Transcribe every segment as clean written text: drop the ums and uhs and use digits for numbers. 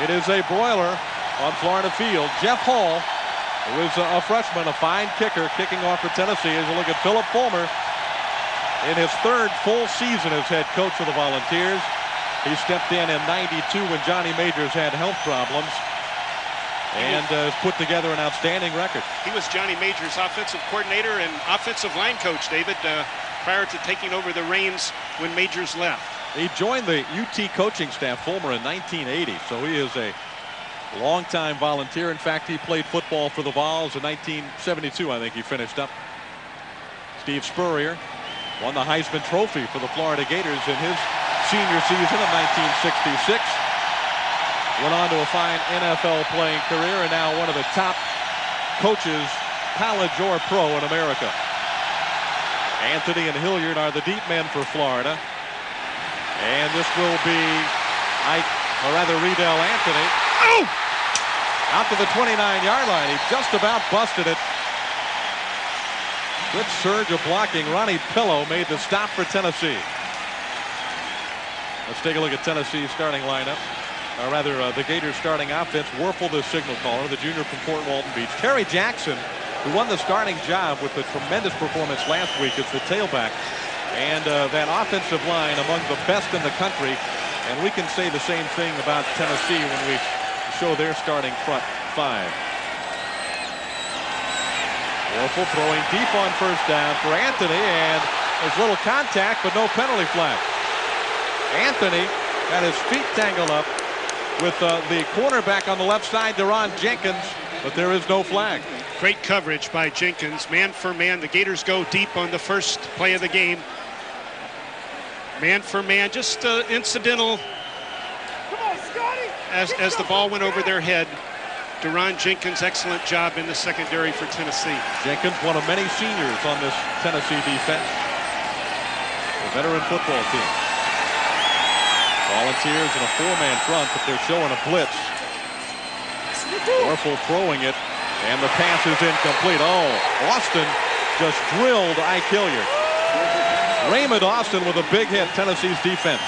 It is a broiler on Florida Field. Jeff Hall, who is a freshman, a fine kicker, kicking off for Tennessee. As you look at Philip Fulmer in his third full season as head coach of the Volunteers. He stepped in '92 when Johnny Majors had health problems and has put together an outstanding record. He was Johnny Majors' offensive coordinator and offensive line coach, David, prior to taking over the reins when Majors left. He joined the UT coaching staff, Fulmer, in 1980, so he is a longtime Volunteer. In fact, he played football for the Vols in 1972, I think he finished up. Steve Spurrier won the Heisman Trophy for the Florida Gators in his senior season of 1966. Went on to a fine NFL playing career and now one of the top coaches, college or pro, in America. Anthony and Hilliard are the deep men for Florida. And this will be Riedel Anthony. Oh! Out to the 29-yard line. He just about busted it. Good surge of blocking. Ronnie Pillow made the stop for Tennessee. Let's take a look at Tennessee's starting lineup. Or rather, the Gators starting offense. Werfel, the signal caller, the junior from Fort Walton Beach. Terry Jackson, who won the starting job with a tremendous performance last week as the tailback. And that offensive line among the best in the country. And we can say the same thing about Tennessee when we show their starting front five. Werfel throwing deep on first down for Anthony, and there's little contact but no penalty flag. Anthony got his feet tangled up with the cornerback on the left side, Deron Jenkins, but there is no flag. Great coverage by Jenkins, man for man. The Gators go deep on the first play of the game. Man for man, just incidental. Come on, Scotty. As the ball went over their head. Deron Jenkins, excellent job in the secondary for Tennessee. Jenkins, one of many seniors on this Tennessee defense. A veteran football team. Volunteers in a four-man front, but they're showing a blitz. Werfel throwing it, and the pass is incomplete. Oh, Austin just drilled Ike Hilliard. Raymond Austin with a big hit, Tennessee's defense.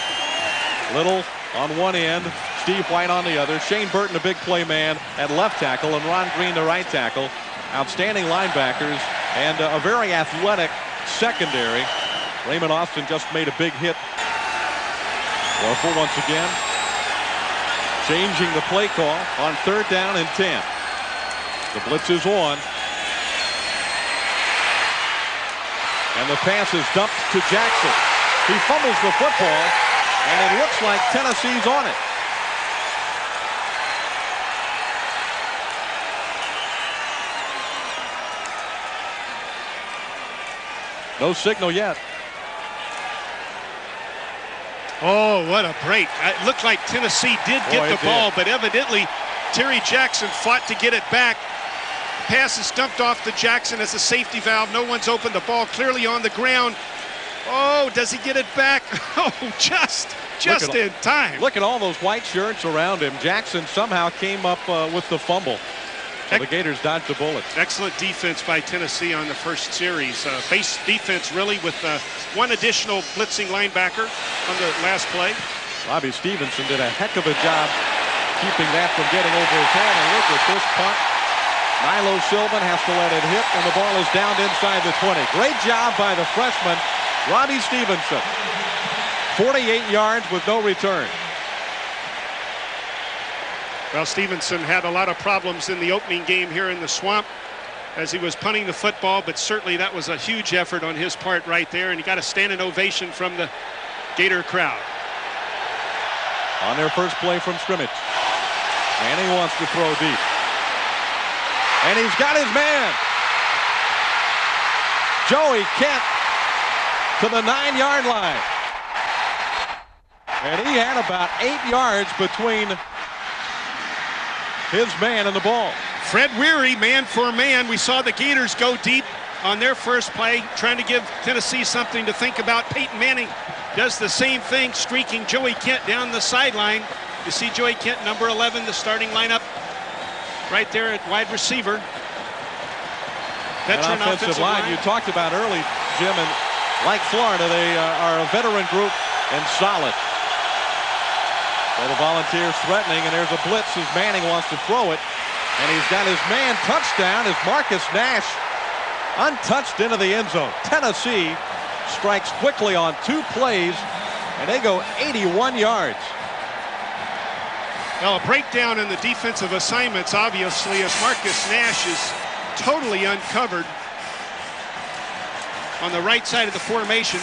Little on one end, Steve White on the other. Shane Burton, a big play man at left tackle, and Ron Green, the right tackle. Outstanding linebackers and a very athletic secondary. Raymond Austin just made a big hit. Werfel once again changing the play call on 3rd down and 10. The blitz is on. And the pass is dumped to Jackson. He fumbles the football, and it looks like Tennessee's on it. No signal yet. Oh, what a break. It looked like Tennessee did get the ball, but evidently Terry Jackson fought to get it back. Pass is dumped off to Jackson as a safety valve. No one's open. The ball clearly on the ground. Oh, does he get it back? Oh, just in time. Look at all those white shirts around him. Jackson somehow came up with the fumble. So the Gators dodged the bullet. Excellent defense by Tennessee on the first series. Base defense really with one additional blitzing linebacker on the last play. Bobby Stevenson did a heck of a job keeping that from getting over his head. And look at this punt. Milo Sylvan has to let it hit, and the ball is down inside the 20. Great job by the freshman, Robbie Stevenson. 48 yards with no return. Well, Stevenson had a lot of problems in the opening game here in the Swamp as he was punting the football, but certainly that was a huge effort on his part right there, and he got a standing ovation from the Gator crowd. On their first play from scrimmage. Manning wants to throw deep. And he's got his man. Joey Kent to the 9-yard line. And he had about 8 yards between his man and the ball. Fred Weary, man for man. We saw the Gators go deep on their first play, trying to give Tennessee something to think about. Peyton Manning does the same thing, streaking Joey Kent down the sideline. You see Joey Kent, number 11, the starting lineup, right there at wide receiver. Veteran offensive line. You talked about early, Jim, and like Florida, they are a veteran group and solid. So the Volunteers threatening, and there's a blitz as Manning wants to throw it. And he's got his man. Touchdown as Marcus Nash untouched into the end zone. Tennessee strikes quickly on 2 plays, and they go 81 yards. Well, a breakdown in the defensive assignments, obviously, as Marcus Nash is totally uncovered on the right side of the formation.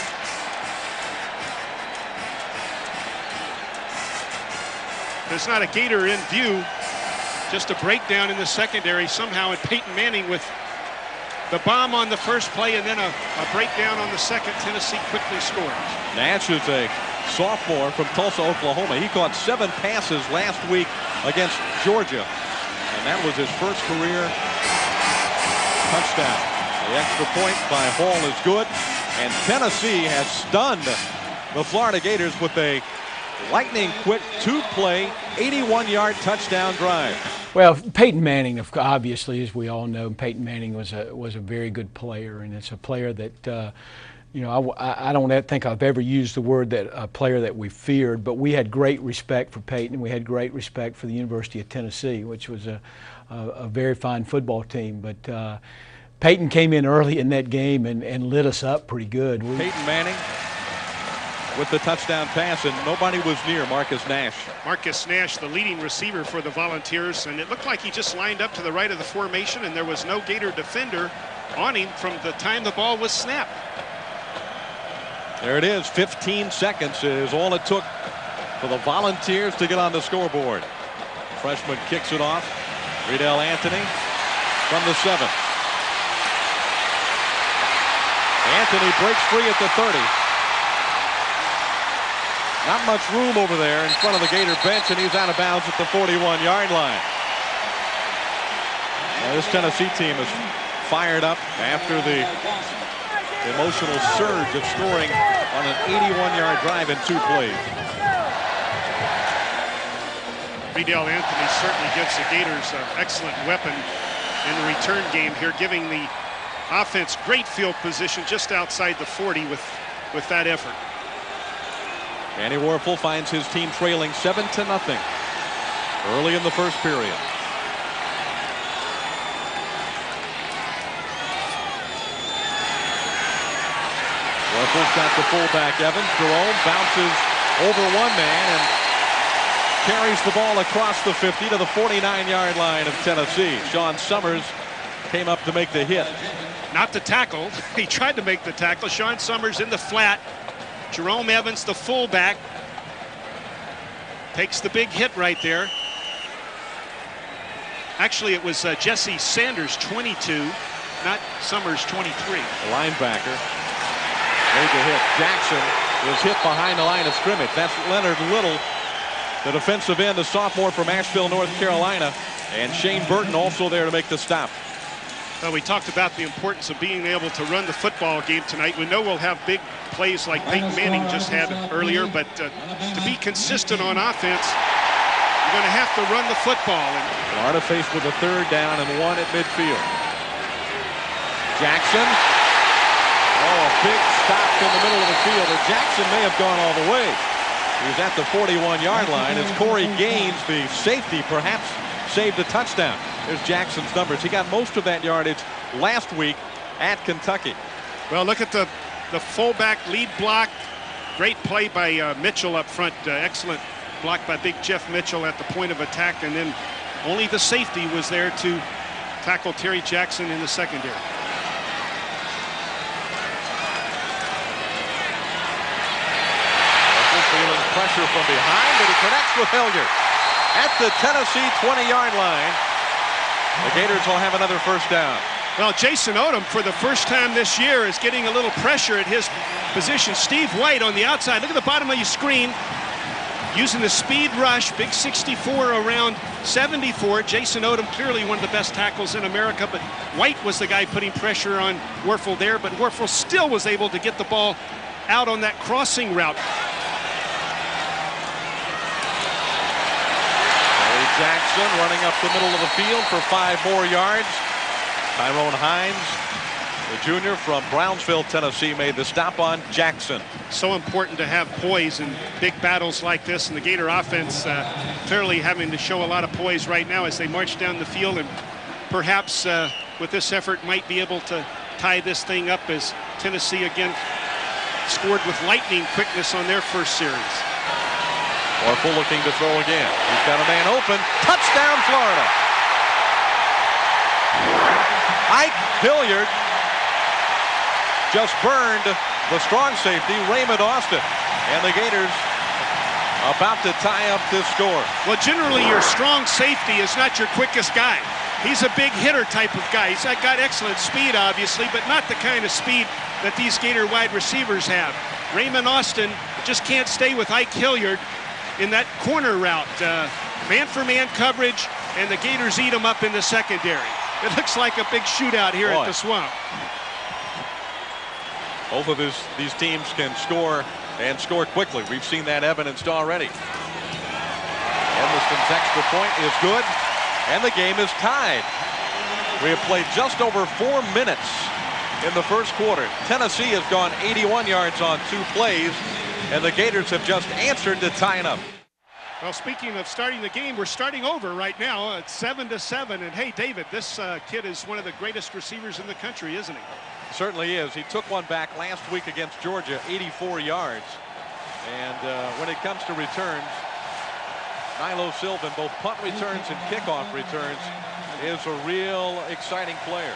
There's not a Gator in view, just a breakdown in the secondary somehow, and Peyton Manning with the bomb on the first play and then a breakdown on the second. Tennessee quickly scores. Nash is a sophomore from Tulsa, Oklahoma. He caught 7 passes last week against Georgia, and that was his first career touchdown. The extra point by Hall is good, and Tennessee has stunned the Florida Gators with a lightning quick 2-play 81-yard touchdown drive. Well, Peyton Manning, obviously, as we all know, Peyton Manning was a very good player, and it's a player that you know, I don't think I've ever used the word that a player that we feared, but we had great respect for Peyton. We had great respect for the University of Tennessee, which was a very fine football team. But Peyton came in early in that game and lit us up pretty good. Peyton Manning with the touchdown pass, and nobody was near Marcus Nash. Marcus Nash, the leading receiver for the Volunteers, and it looked like he just lined up to the right of the formation, and there was no Gator defender on him from the time the ball was snapped. There it is. 15 seconds is all it took for the Volunteers to get on the scoreboard. Freshman kicks it off. Riedel Anthony from the 7. Anthony breaks free at the 30. Not much room over there in front of the Gator bench, and he's out of bounds at the 41-yard line. Now, this Tennessee team is fired up after the emotional surge of scoring on an 81-yard drive in 2 plays. Riedel Anthony certainly gives the Gators an excellent weapon in the return game here, giving the offense great field position just outside the 40 with that effort. Danny Wuerffel finds his team trailing 7-0 early in the first period. Wuerffel's got the fullback Evans. Jerome bounces over one man and carries the ball across the 50 to the 49-yard line of Tennessee. Sean Summers came up to make the hit. Not the tackle. He tried to make the tackle. Sean Summers in the flat. Jerome Evans, the fullback, takes the big hit right there. Actually, it was Jesse Sanders, 22, not Summers, 23. The linebacker made the hit. Jackson was hit behind the line of scrimmage. That's Leonard Little, the defensive end, the sophomore from Asheville, North Carolina, and Shane Burton also there to make the stop. Well, we talked about the importance of being able to run the football game tonight. We know we'll have big plays like Peyton Manning just had earlier, but to be consistent on offense, you're going to have to run the football. And Florida faced with a 3rd down and 1 at midfield. Jackson. Oh, a big stop in the middle of the field. And Jackson may have gone all the way. He's at the 41-yard line as Corey Gaines, the safety, perhaps saved a touchdown. There's Jackson's numbers. He got most of that yardage last week at Kentucky. Well, look at the fullback lead block. Great play by Mitchell up front. Excellent block by big Jeff Mitchell at the point of attack, and then only the safety was there to tackle Terry Jackson in the secondary. Feeling pressure from behind, but he connects with Hilliard at the Tennessee 20-yard line. The Gators will have another first down. Well, Jason Odom, for the first time this year, is getting a little pressure at his position. Steve White on the outside. Look at the bottom of your screen. Using the speed rush, big 64 around 74. Jason Odom, clearly one of the best tackles in America, but White was the guy putting pressure on Wuerffel there, but Wuerffel still was able to get the ball out on that crossing route. Jackson running up the middle of the field for 5 more yards. Tyrone Hines The junior from Brownsville, Tennessee, made the stop on Jackson. So important to have poise in big battles like this, and the Gator offense clearly having to show a lot of poise right now as they march down the field, and perhaps with this effort might be able to tie this thing up as Tennessee again scored with lightning quickness on their first series. Orful looking to throw again. He's got a man open. Touchdown, Florida. Ike Hilliard just burned the strong safety, Raymond Austin. And the Gators about to tie up this score. Well, generally your strong safety is not your quickest guy. He's a big hitter type of guy. He's got excellent speed, obviously, but not the kind of speed that these Gator wide receivers have. Raymond Austin just can't stay with Ike Hilliard in that corner route. Man-for-man coverage, and the Gators eat him up in the secondary. It looks like a big shootout here at the Swamp. Both of these teams can score and score quickly. We've seen that evidenced already. Edmiston's extra point is good, and the game is tied. We have played just over 4 minutes in the first quarter. Tennessee has gone 81 yards on 2 plays, and the Gators have just answered to tie it up. Well, speaking of starting the game, we're starting over right now at 7-7. And hey, David, this kid is one of the greatest receivers in the country, isn't he? Certainly is. He took one back last week against Georgia, 84 yards. And when it comes to returns, Nilo Sylvan, both punt returns and kickoff returns, is a real exciting player.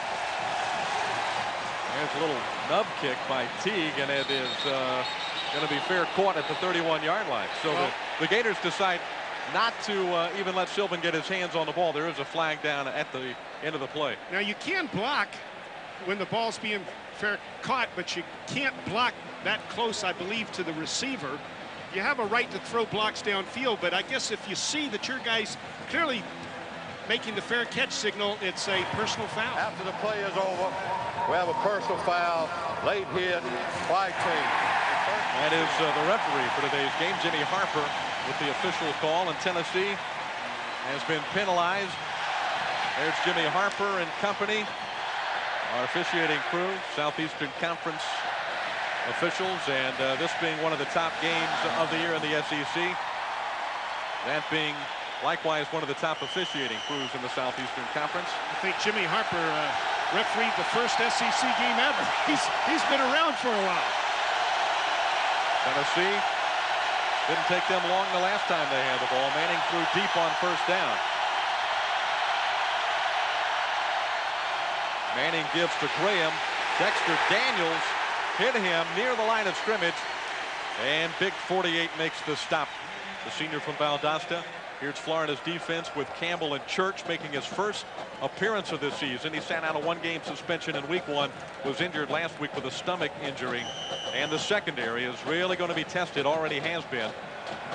There's a little nub kick by Teague, and it is going to be fair caught at the 31-yard line. So the Gators decide not to even let Sylvan get his hands on the ball. There is a flag down at the end of the play. Now, you can block when the ball's being fair caught, but you can't block that close, I believe, to the receiver. You have a right to throw blocks downfield, but I guess if you see that your guy's clearly making the fair catch signal, it's a personal foul. After the play is over, we have a personal foul, late hit, flag team. That is the referee for today's game, Jimmy Harper, with the official call, and Tennessee has been penalized. There's Jimmy Harper and company, our officiating crew, Southeastern Conference officials, and this being one of the top games of the year in the SEC. That being likewise one of the top officiating crews in the Southeastern Conference. I think Jimmy Harper refereed the first SEC game ever. He's been around for a while. Tennessee didn't take them long the last time they had the ball. Manning threw deep on first down. Manning gives to Graham. Dexter Daniels hit him near the line of scrimmage, and Big 48 makes the stop. The senior from Valdosta. Here's Florida's defense with Campbell and Church making his first appearance of this season. He sat out a 1-game suspension in week 1, was injured last week with a stomach injury, and the secondary is really going to be tested, already has been,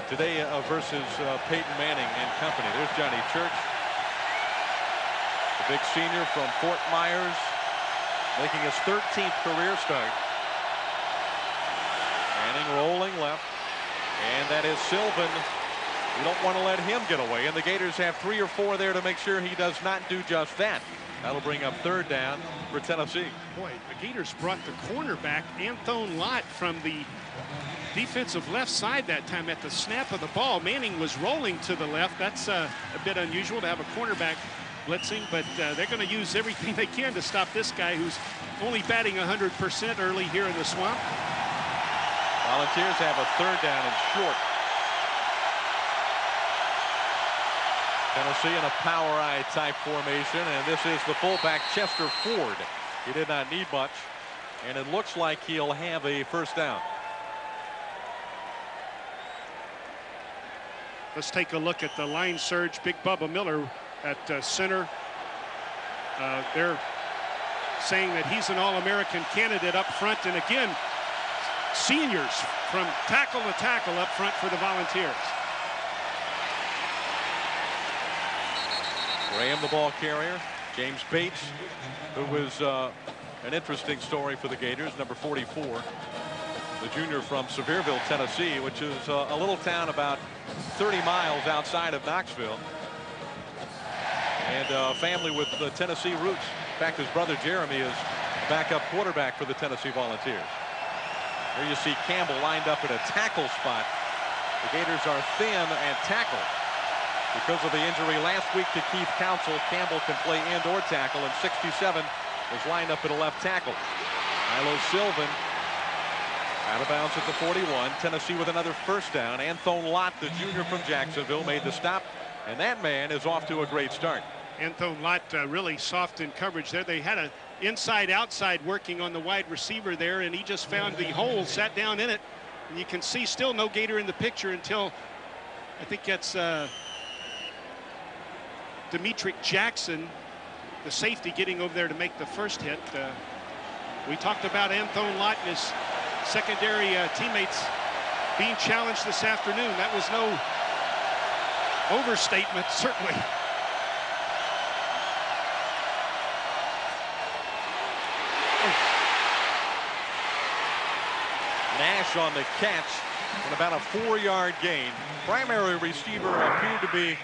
today versus Peyton Manning and company. There's Johnny Church, the big senior from Fort Myers, making his 13th career start. Manning rolling left, and that is Sylvan. You don't want to let him get away, and the Gators have 3 or 4 there to make sure he does not do just that. That'll bring up 3rd down for Tennessee. Boy, the Gators brought the cornerback, Anthone Lott, from the defensive left side that time at the snap of the ball. Manning was rolling to the left. That's a bit unusual to have a cornerback blitzing, but they're going to use everything they can to stop this guy who's only batting 100% early here in the Swamp. Volunteers have a 3rd down and short. Tennessee in a power I type formation, and this is the fullback Chester Ford. He did not need much, and it looks like he'll have a 1st down. Let's take a look at the line surge. Big Bubba Miller at center. They're saying that he's an All-American candidate up front, and again, seniors from tackle to tackle up front for the Volunteers. Graham, the ball carrier. James Bates, who was an interesting story for the Gators, number 44. The junior from Sevierville, Tennessee, which is a little town about 30 miles outside of Knoxville. And a family with Tennessee roots. In fact, his brother Jeremy is backup quarterback for the Tennessee Volunteers. Here you see Campbell lined up at a tackle spot. The Gators are thin at tackle. Because of the injury last week to Keith Council, Campbell can play end or tackle, and 67 is lined up at a left tackle. Milo Sylvan out of bounds at the 41. Tennessee with another first down. Anthone Lott, the junior from Jacksonville, made the stop, and that man is off to a great start. Anthone Lott really soft in coverage there. They had a inside-outside working on the wide receiver there, and he just found the hole, sat down in it, and you can see still no Gator in the picture until I think that's Demetric Jackson, the safety, getting over there to make the first hit. We talked about Anthone Lott and his secondary teammates being challenged this afternoon. That was no overstatement, certainly. Nash on the catch and about a 4-yard gain. Primary receiver appeared to be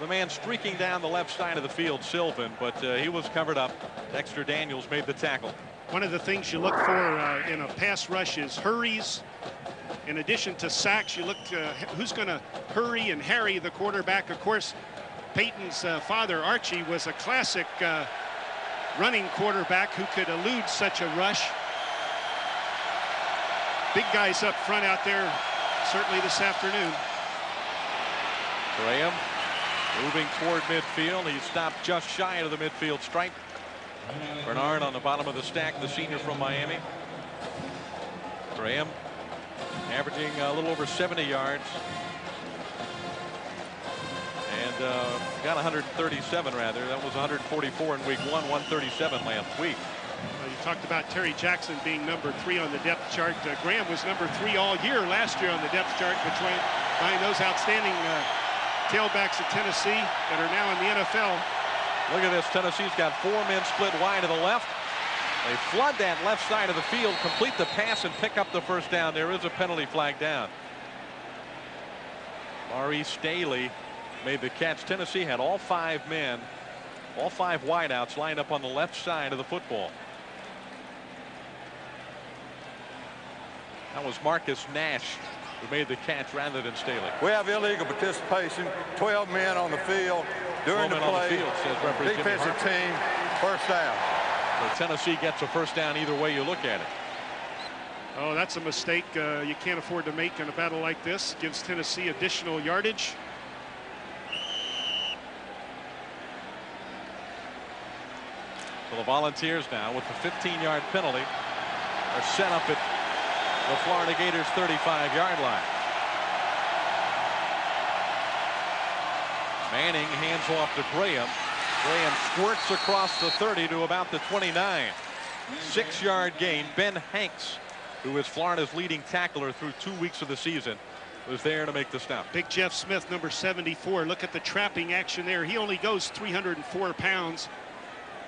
the man streaking down the left side of the field, Sylvan, but he was covered up. Dexter Daniels made the tackle. One of the things you look for in a pass rush is hurries. In addition to sacks, you look who's going to hurry and harry the quarterback. Of course, Peyton's father, Archie, was a classic running quarterback who could elude such a rush. Big guys up front out there, certainly this afternoon. Graham moving toward midfield. He stopped just shy of the midfield stripe. Bernard on the bottom of the stack, the senior from Miami. Graham averaging a little over 70 yards. And got 137 rather. That was 144 in week 1, 137 last week. You talked about Terry Jackson being number 3 on the depth chart. Graham was number 3 all year last year on the depth chart behind those outstanding tailbacks of Tennessee that are now in the NFL. Look at this. Tennessee's got 4 men split wide to the left. They flood that left side of the field, complete the pass, and pick up the first down. There is a penalty flag down. Maurice Staley made the catch. Tennessee had all 5 men, all 5 wideouts lined up on the left side of the football. That was Marcus Nash who made the catch rather than Staley. We have illegal participation. 12 men on the field during the play. Defensive team, first down. So Tennessee gets a first down either way you look at it. Oh, that's a mistake you can't afford to make in a battle like this. Gives Tennessee additional yardage. So the Volunteers now, with the 15-yard penalty, are set up at the Florida Gators 35-yard line. Manning hands off to Graham. Graham squirts across the 30 to about the 29. 6-yard gain. Ben Hanks, who is Florida's leading tackler through 2 weeks of the season, was there to make the stop. Big Jeff Smith, number 74. Look at the trapping action there. He only goes 304 pounds.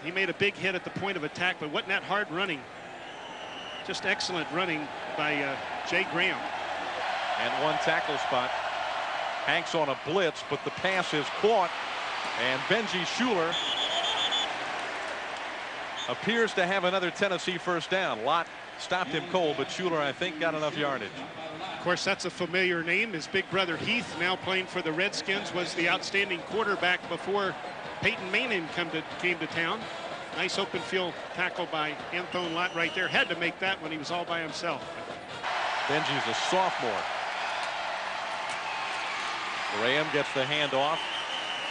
He made a big hit at the point of attack, but wasn't that hard running? Just excellent running by Jay Graham. And 1 tackle spot. Hanks on a blitz, but the pass is caught. And Benji Schuler appears to have another Tennessee first down. Lott stopped him cold, but Schuler, I think, got enough yardage. Of course, that's a familiar name. His big brother Heath, now playing for the Redskins, was the outstanding quarterback before Peyton Manning came to town. Nice open field tackle by Anthone Lott right there. Had to make that when he was all by himself. Benji's a sophomore. Graham gets the handoff,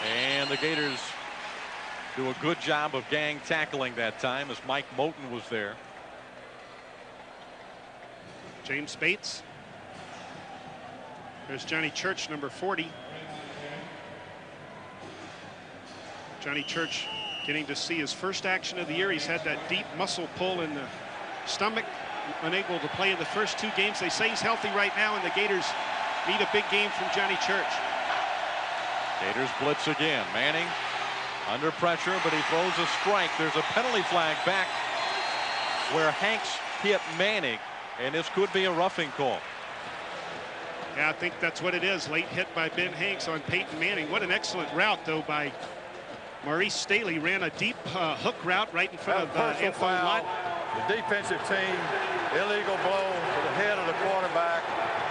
and the Gators do a good job of gang tackling that time as Mike Moten was there. James Bates. There's Johnny Church, number 40. Johnny Church getting to see his first action of the year. He's had that deep muscle pull in the stomach, unable to play in the first 2 games. They say he's healthy right now, and the Gators need a big game from Johnny Church. Gators blitz again. Manning under pressure, but he throws a strike. There's a penalty flag back where Hanks hit Manning, and this could be a roughing call. Yeah, I think that's what it is. Late hit by Ben Hanks on Peyton Manning. What an excellent route, though, by Maurice Staley ran a deep hook route right in front of Antoine foul. Lott. The defensive team, illegal blow to the head of the quarterback.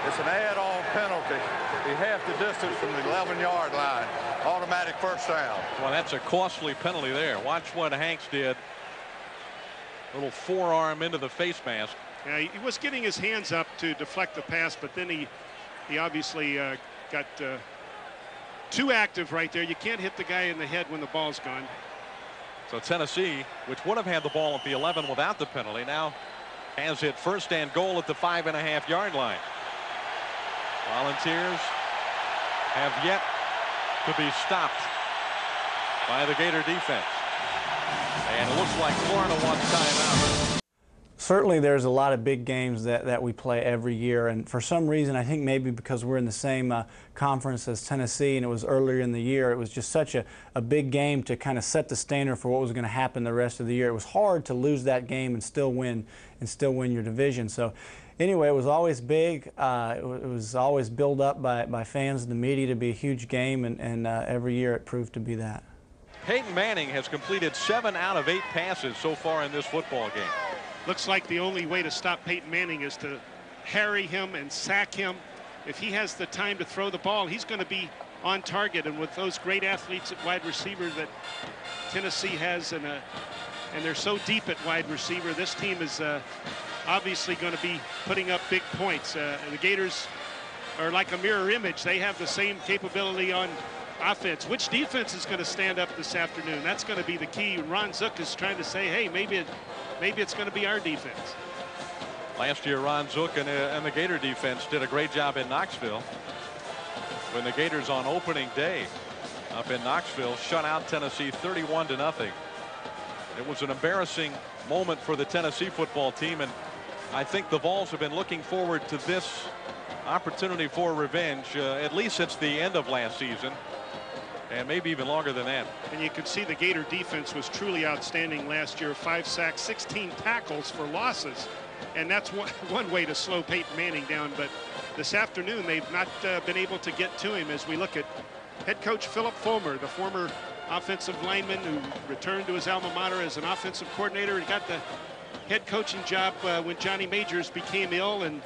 It's an add-on penalty. He half the distance from the 11-yard line. Automatic first down. Well, that's a costly penalty there. Watch what Hanks did. Little forearm into the face mask. Yeah, he was getting his hands up to deflect the pass, but then he obviously got too active right there. You can't hit the guy in the head when the ball's gone. So Tennessee, which would have had the ball at the 11 without the penalty, now has it first and goal at the 5.5-yard line. Volunteers have yet to be stopped by the Gator defense. And it looks like Florida wants timeout. Certainly there's a lot of big games that we play every year, and for some reason I think maybe because we're in the same conference as Tennessee and it was earlier in the year, it was just such a big game to kind of set the standard for what was going to happen the rest of the year. It was hard to lose that game and still win your division. So anyway, it was always big. It was always built up by fans and the media to be a huge game, and every year it proved to be that. Peyton Manning has completed 7 out of 8 passes so far in this football game. Looks like the only way to stop Peyton Manning is to harry him and sack him. If he has the time to throw the ball, he's going to be on target. And with those great athletes at wide receiver that Tennessee has, and they're so deep at wide receiver, this team is obviously going to be putting up big points. The Gators are like a mirror image. They have the same capability on offense. Which defense is going to stand up this afternoon? That's going to be the key. Ron Zook is trying to say, hey, maybe it's going to be our defense. Last year, Ron Zook and the Gator defense did a great job in Knoxville. When the Gators on opening day up in Knoxville shut out Tennessee 31-0. It was an embarrassing moment for the Tennessee football team, and I think the Vols have been looking forward to this opportunity for revenge at least since the end of last season, and maybe even longer than that. And you can see the Gator defense was truly outstanding last year. 5 sacks, 16 tackles for losses, and that's one way to slow Peyton Manning down. But this afternoon they've not been able to get to him, as we look at head coach Philip Fulmer, the former offensive lineman who returned to his alma mater as an offensive coordinator. He got the head coaching job when Johnny Majors became ill and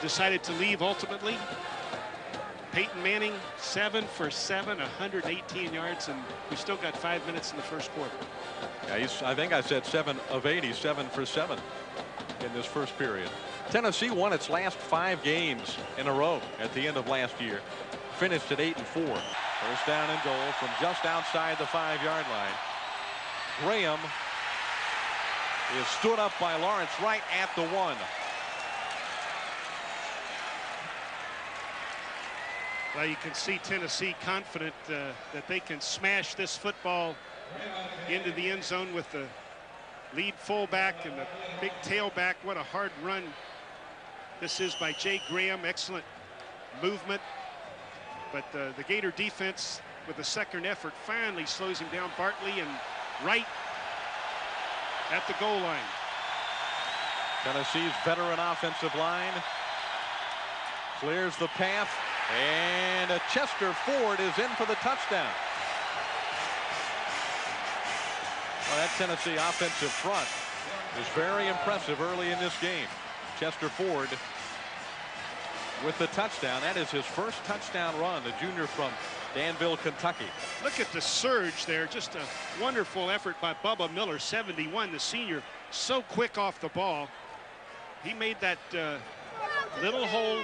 decided to leave ultimately. Peyton Manning 7 for 7, 118 yards, and we still got 5 minutes in the first quarter. Yeah, I think I said 7 of 8. He's 7 for 7 in this first period. Tennessee won its last 5 games in a row at the end of last year. Finished at 8-4. First down and goal from just outside the 5-yard line. Graham is stood up by Lawrence right at the 1. Well, you can see Tennessee confident that they can smash this football into the end zone with the lead fullback and the big tailback. What a hard run this is by Jay Graham. Excellent movement. But the Gator defense, with a second effort, finally slows him down. Bartley and Wright at the goal line. Tennessee's veteran offensive line clears the path, and Chester Ford is in for the touchdown. Well, that Tennessee offensive front is very impressive early in this game. Chester Ford with the touchdown. That is his first touchdown run, the junior from Danville, Kentucky. Look at the surge there. Just a wonderful effort by Bubba Miller, 71, the senior. So quick off the ball. He made that little hole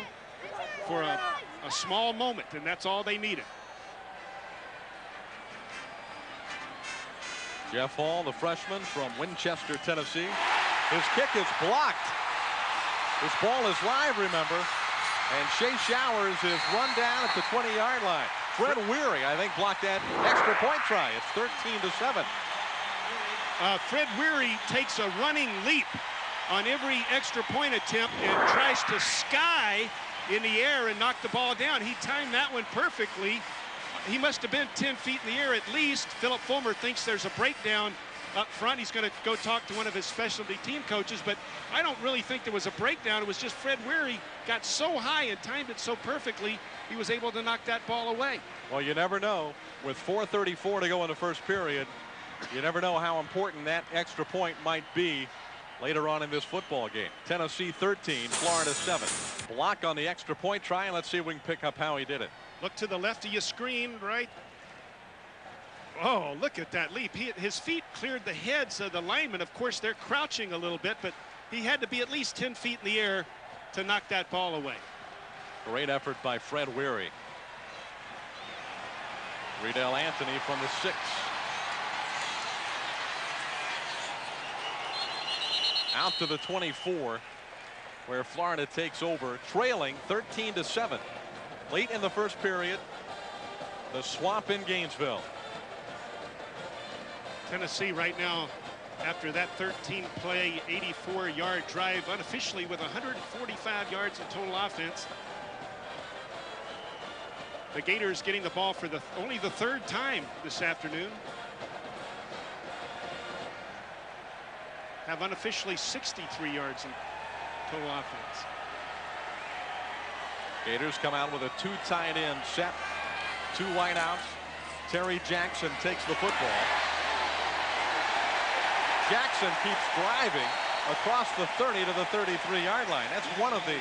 for a small moment, and that's all they needed. Jeff Hall, the freshman from Winchester, Tennessee. His kick is blocked. This ball is live, remember. And Shea Showers is run down at the 20-yard line. Fred Weary, I think, blocked that extra point try. It's 13-7. Fred Weary takes a running leap on every extra point attempt and tries to sky in the air and knock the ball down. He timed that one perfectly. He must have been 10 feet in the air at least. Philip Fulmer thinks there's a breakdown up front. He's going to go talk to one of his specialty team coaches, but I don't really think there was a breakdown. It was just Fred Weary got so high and timed it so perfectly, he was able to knock that ball away. Well, you never know. With 4:34 to go in the first period, you never know how important that extra point might be later on in this football game. Tennessee 13, Florida 7. Block on the extra point try, and let's see if we can pick up how he did it. Look to the left of your screen, right? Oh, look at that leap. His feet cleared the heads of the linemen. Of course, they're crouching a little bit, but he had to be at least 10 feet in the air to knock that ball away. Great effort by Fred Weary. Riedel Anthony from the 6. Out to the 24, where Florida takes over, trailing 13-7. Late in the first period, the swamp in Gainesville. Tennessee right now, after that 13-play, 84-yard drive, unofficially with 145 yards in total offense. The Gators getting the ball for only the 3rd time this afternoon. Have unofficially 63 yards in total offense. Gators come out with a 2 tight end set, 2 wideouts. Terry Jackson takes the football. Jackson keeps driving across the 30 to the 33-yard line. That's one of the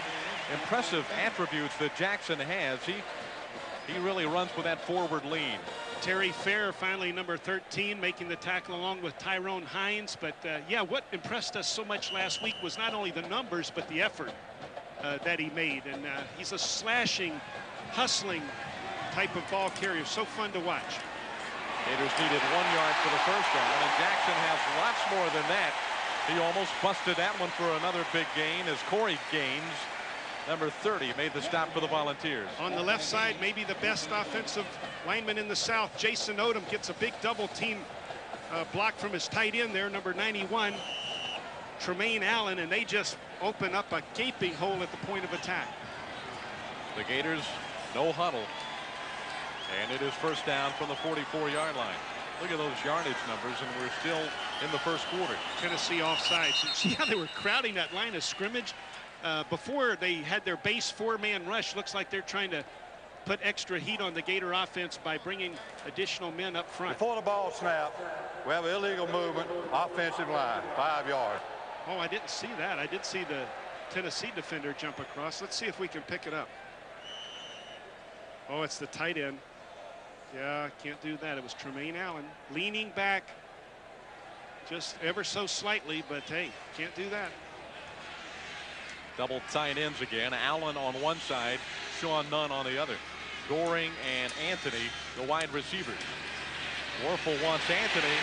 impressive attributes that Jackson has. He really runs with that forward lean. Terry Fair, finally number 13, making the tackle along with Tyrone Hines. But yeah, what impressed us so much last week was not only the numbers, but the effort that he made. And he's a slashing, hustling type of ball carrier. So fun to watch. Gators needed 1 yard for the first down, and Jackson has lots more than that. He almost busted that one for another big gain as Corey Gaines, number 30, made the stop for the Volunteers. On the left side, maybe the best offensive lineman in the South, Jason Odom, gets a big double team block from his tight end there, number 91, Tremaine Allen, and they just open up a gaping hole at the point of attack. The Gators, no huddle. And it is first down from the 44-yard line. Look at those yardage numbers, and we're still in the first quarter. Tennessee offsides. And see how they were crowding that line of scrimmage? Before they had their base 4-man rush, looks like they're trying to put extra heat on the Gator offense by bringing additional men up front. Before the ball snap, we have illegal movement, offensive line, 5 yards. Oh, I didn't see that. I did see the Tennessee defender jump across. Let's see if we can pick it up. Oh, it's the tight end. Yeah, can't do that. It was Tremaine Allen leaning back just ever so slightly, but hey, can't do that. Double tight ends again. Allen on one side, Sean Nunn on the other. Goring and Anthony, the wide receivers. Wuerffel wants Anthony,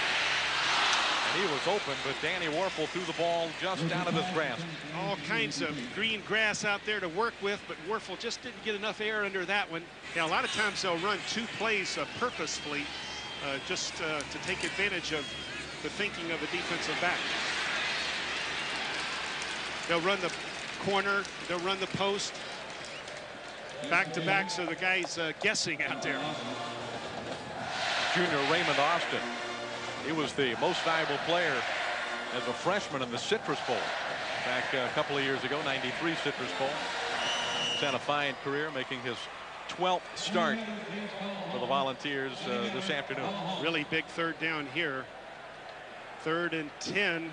and he was open, but Danny Wuerffel threw the ball just out of his grasp. All kinds of green grass out there to work with, but Wuerffel just didn't get enough air under that one. Yeah, a lot of times they'll run 2 plays purposefully just to take advantage of the thinking of a defensive back. They'll run the corner, they'll run the post back to back, so the guy's guessing out there. Junior Raymond Austin, he was the most valuable player as a freshman in the Citrus Bowl back a couple of years ago, 93 Citrus Bowl. He's had a fine career, making his 12th start for the Volunteers this afternoon. Really big 3rd down here. 3rd and 10.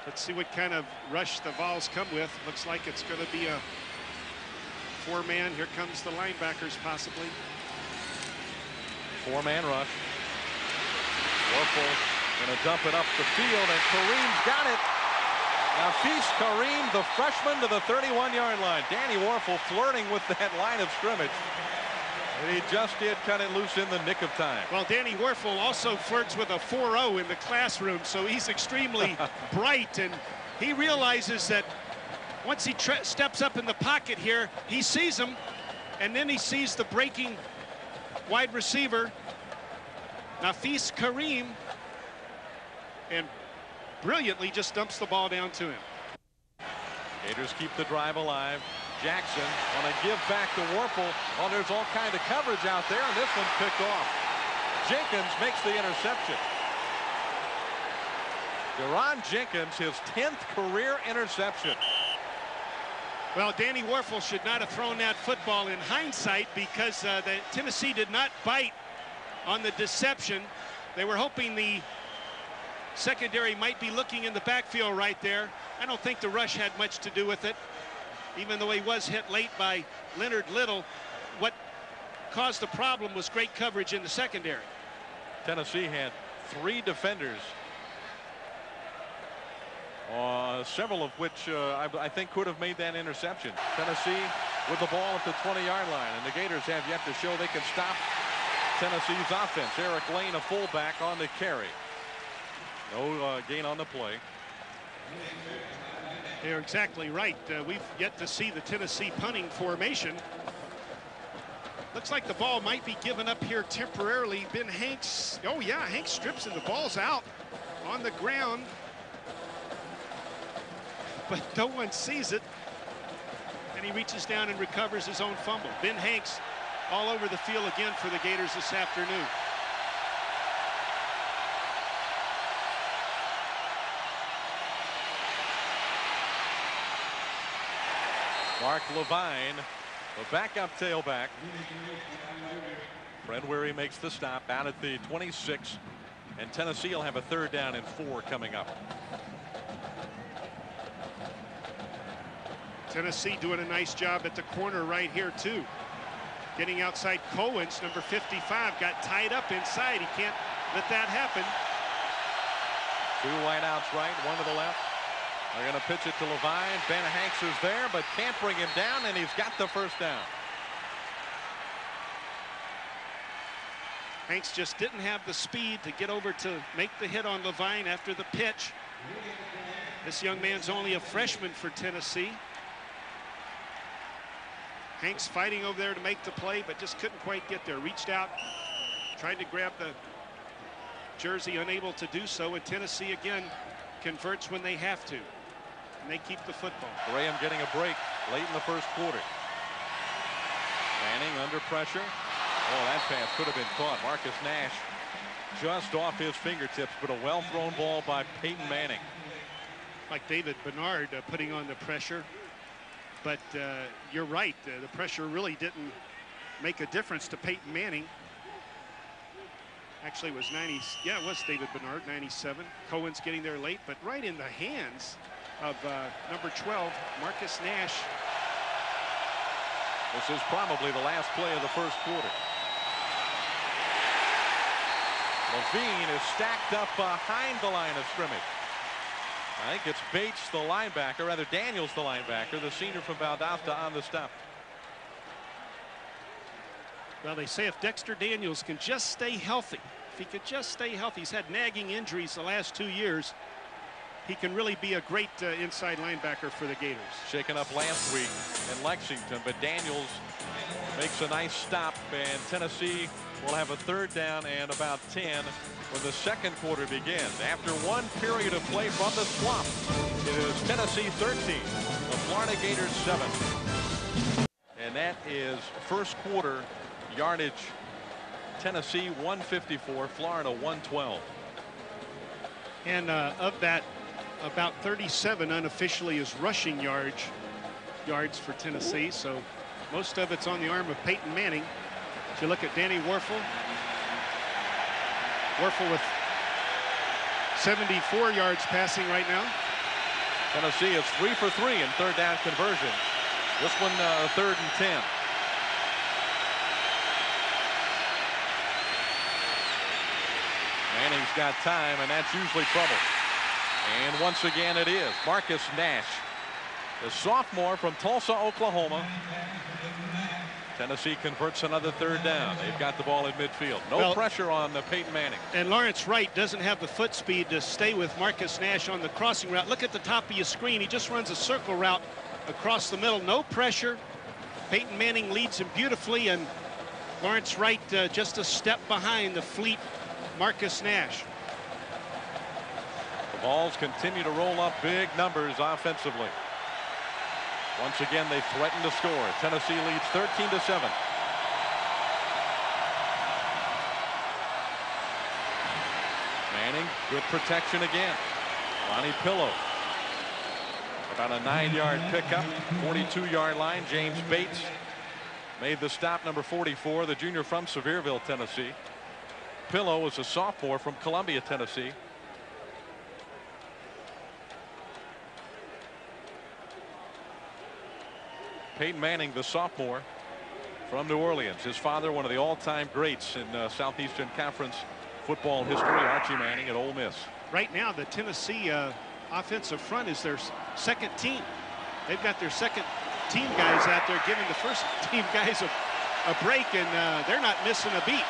Let's see what kind of rush the Vols come with. Looks like it's going to be a 4-man. Here comes the linebackers possibly. 4-man rush. Wuerffel going to dump it up the field, and Kareem's got it. Now Feast Kareem, the freshman, to the 31-yard line. Danny Wuerffel flirting with that line of scrimmage. And he just did cut it loose in the nick of time. Well, Danny Wuerffel also flirts with a 4.0 in the classroom, so he's extremely bright, and he realizes that once he steps up in the pocket here, he sees him, and then he sees the breaking wide receiver, Nafis Kareem, and brilliantly just dumps the ball down to him. Gators keep the drive alive. Jackson want to give back to Wuerffel. Well, there's all kind of coverage out there, and this one's picked off. Jenkins makes the interception. Deron Jenkins, his 10th career interception. Well, Danny Wuerffel should not have thrown that football in hindsight, because the Tennessee did not bite on the deception. They were hoping the secondary might be looking in the backfield right there. I don't think the rush had much to do with it, even though he was hit late by Leonard Little. What caused the problem was great coverage in the secondary. Tennessee had 3 defenders, several of which I think could have made that interception. Tennessee with the ball at the 20-yard line, and the Gators have yet to show they can stop Tennessee's offense. Eric Lane, a fullback, on the carry. No gain on the play. You're exactly right. We've yet to see the Tennessee punting formation. Looks like the ball might be given up here temporarily. Ben Hanks, oh yeah, Hanks strips and the ball's out on the ground, but no one sees it, and he reaches down and recovers his own fumble. Ben Hanks all over the field again for the Gators this afternoon. Mark Levine, the backup tailback. Fred Weary makes the stop out at the 26, and Tennessee will have a 3rd down and 4 coming up. Tennessee doing a nice job at the corner right here too. Getting outside Cowens, number 55, got tied up inside. He can't let that happen. 2 wideouts right, 1 to the left. They're going to pitch it to Levine. Ben Hanks is there, but can't bring him down, and he's got the 1st down. Hanks just didn't have the speed to get over to make the hit on Levine after the pitch. This young man's only a freshman for Tennessee. Hanks fighting over there to make the play, but just couldn't quite get there. Reached out, tried to grab the jersey, unable to do so, and Tennessee again converts when they have to, and they keep the football. Graham getting a break late in the 1st quarter. Manning under pressure. Oh, that pass could have been caught. Marcus Nash just off his fingertips, but a well-thrown ball by Peyton Manning. Like David Bernard putting on the pressure. But you're right, the pressure really didn't make a difference to Peyton Manning. Actually, it was 90. Yeah, it was David Bernard, 97. Cowens getting there late, but right in the hands of number 12, Marcus Nash. This is probably the last play of the 1st quarter. Levine is stacked up behind the line of scrimmage. I think it's Bates, the linebacker, rather Daniels, the linebacker, the senior from Valdosta, on the stop. Well, they say if Dexter Daniels can just stay healthy, if he could just stay healthy, he's had nagging injuries the last 2 years, he can really be a great inside linebacker for the Gators. Shaken up last week in Lexington, but Daniels makes a nice stop, and Tennessee will have a 3rd down and about 10 when the 2nd quarter begins. After 1 period of play from the swamp, it is Tennessee 13, the Florida Gators 7. And that is 1st quarter yardage. Tennessee 154, Florida 112. And of that, about 37 unofficially is rushing yards for Tennessee. So most of it's on the arm of Peyton Manning. If you look at Danny Wuerffel with 74 yards passing right now. Tennessee is 3 for 3 in 3rd down conversion. This one 3rd and 10. Manning's got time, and that's usually trouble. And once again it is Marcus Nash, the sophomore from Tulsa, Oklahoma. Tennessee converts another 3rd down. They've got the ball in midfield. No pressure on Peyton Manning. And Lawrence Wright doesn't have the foot speed to stay with Marcus Nash on the crossing route. Look at the top of your screen. He just runs a circle route across the middle. No pressure. Peyton Manning leads him beautifully, and Lawrence Wright just a step behind the fleet Marcus Nash. The balls continue to roll up big numbers offensively. Once again, they threaten to score. Tennessee leads 13-7. Manning, good protection again. Ronnie Pillow. About a 9-yard pickup, 42-yard line. James Bates made the stop, number 44, the junior from Sevierville, Tennessee. Pillow was a sophomore from Columbia, Tennessee. Peyton Manning, the sophomore from New Orleans. His father, one of the all-time greats in Southeastern Conference football history, Archie Manning at Ole Miss. Right now, the Tennessee offensive front is their second team. They've got their second team guys out there giving the first team guys a break, and they're not missing a beat.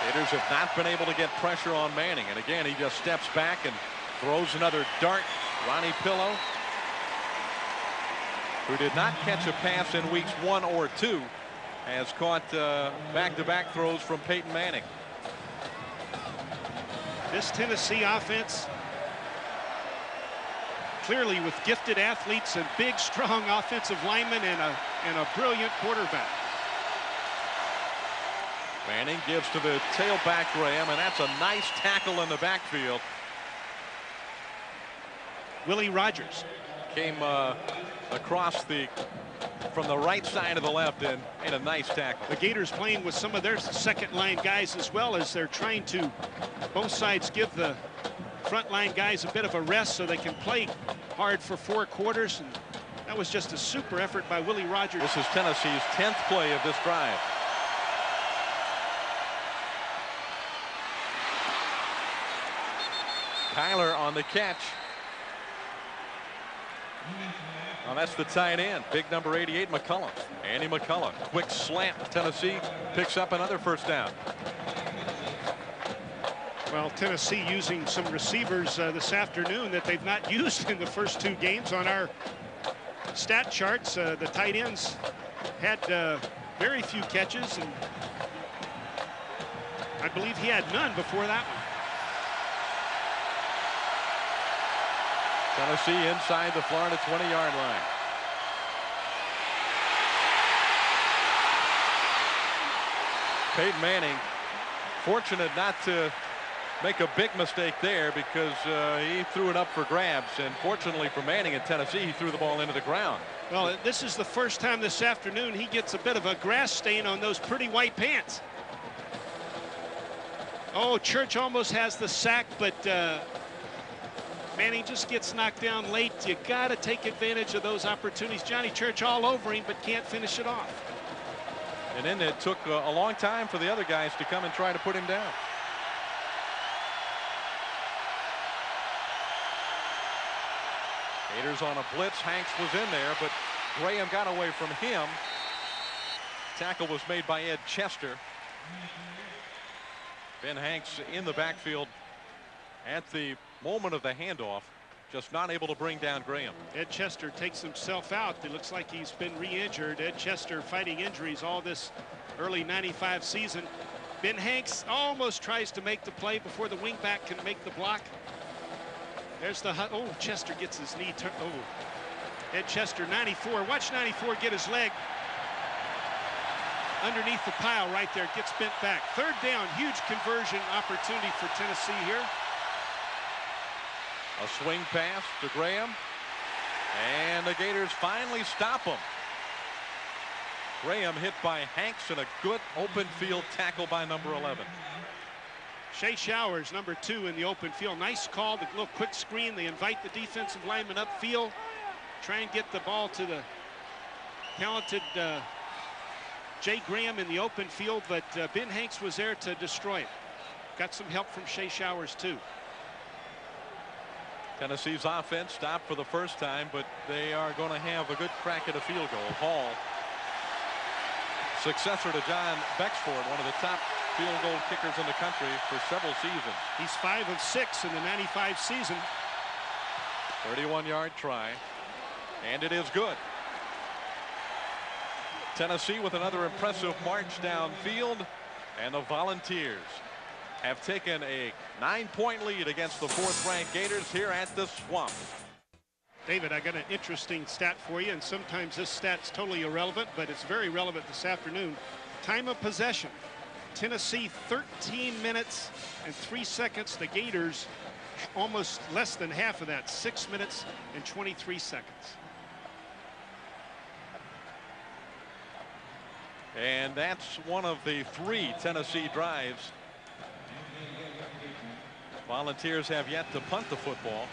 Gators have not been able to get pressure on Manning, and again he just steps back and throws another dart. Ronnie Pillow, who did not catch a pass in weeks 1 or 2, has caught back-to-back throws from Peyton Manning. This Tennessee offense, clearly with gifted athletes and big, strong offensive linemen and a brilliant quarterback. Manning gives to the tailback Graham, and that's a nice tackle in the backfield. Willie Rogers Came across from the right side of the left and made a nice tackle. The Gators playing with some of their second line guys as well, as they're trying to both sides give the front line guys a bit of a rest so they can play hard for 4 quarters. And that was just a super effort by Willie Rogers. This is Tennessee's 10th play of this drive. Tyler on the catch. Now that's the tight end, big number 88, McCullough. Andy McCullough, quick slant. Tennessee picks up another first down. Well, Tennessee using some receivers this afternoon that they've not used in the first 2 games on our stat charts. The tight ends had very few catches, and I believe he had none before that one. Tennessee inside the Florida 20-yard line. Peyton Manning fortunate not to make a big mistake there, because he threw it up for grabs, and fortunately for Manning and Tennessee, he threw the ball into the ground. Well, this is the first time this afternoon he gets a bit of a grass stain on those pretty white pants. Oh, Church almost has the sack, but Manning just gets knocked down late. You got to take advantage of those opportunities. Johnny Church all over him, but can't finish it off. And then it took a long time for the other guys to come and try to put him down. Gators on a blitz. Hanks was in there, but Graham got away from him. Tackle was made by Ed Chester. Ben Hanks in the backfield at the moment of the handoff, just not able to bring down Graham. Ed Chester takes himself out. It looks like he's been re-injured. Ed Chester fighting injuries all this early '95 season. Ben Hanks almost tries to make the play before the wingback can make the block. There's the oh, Chester gets his knee turned. Oh, Ed Chester, 94. Watch 94 get his leg underneath the pile right there. Gets bent back. 3rd down, huge conversion opportunity for Tennessee here. A swing pass to Graham, and the Gators finally stop him. Graham hit by Hanks, and a good open field tackle by number 11. Shea Showers, number 2 in the open field. Nice call, the little quick screen. They invite the defensive lineman upfield, try and get the ball to the talented Jay Graham in the open field, but Ben Hanks was there to destroy it. Got some help from Shea Showers too. Tennessee's offense stopped for the first time, but they are going to have a good crack at a field goal. Hall, successor to John Bexford, one of the top field goal kickers in the country for several seasons. He's 5 of 6 in the '95 season. 31-yard try, and it is good. Tennessee with another impressive march downfield, and the Volunteers have taken a 9-point lead against the 4th-ranked Gators here at the Swamp. David, I got an interesting stat for you, and sometimes this stat's totally irrelevant, but it's very relevant this afternoon. Time of possession. Tennessee 13 minutes and 3 seconds. The Gators almost less than half of that, 6 minutes and 23 seconds. And that's one of the 3 Tennessee drives. Volunteers have yet to punt the football.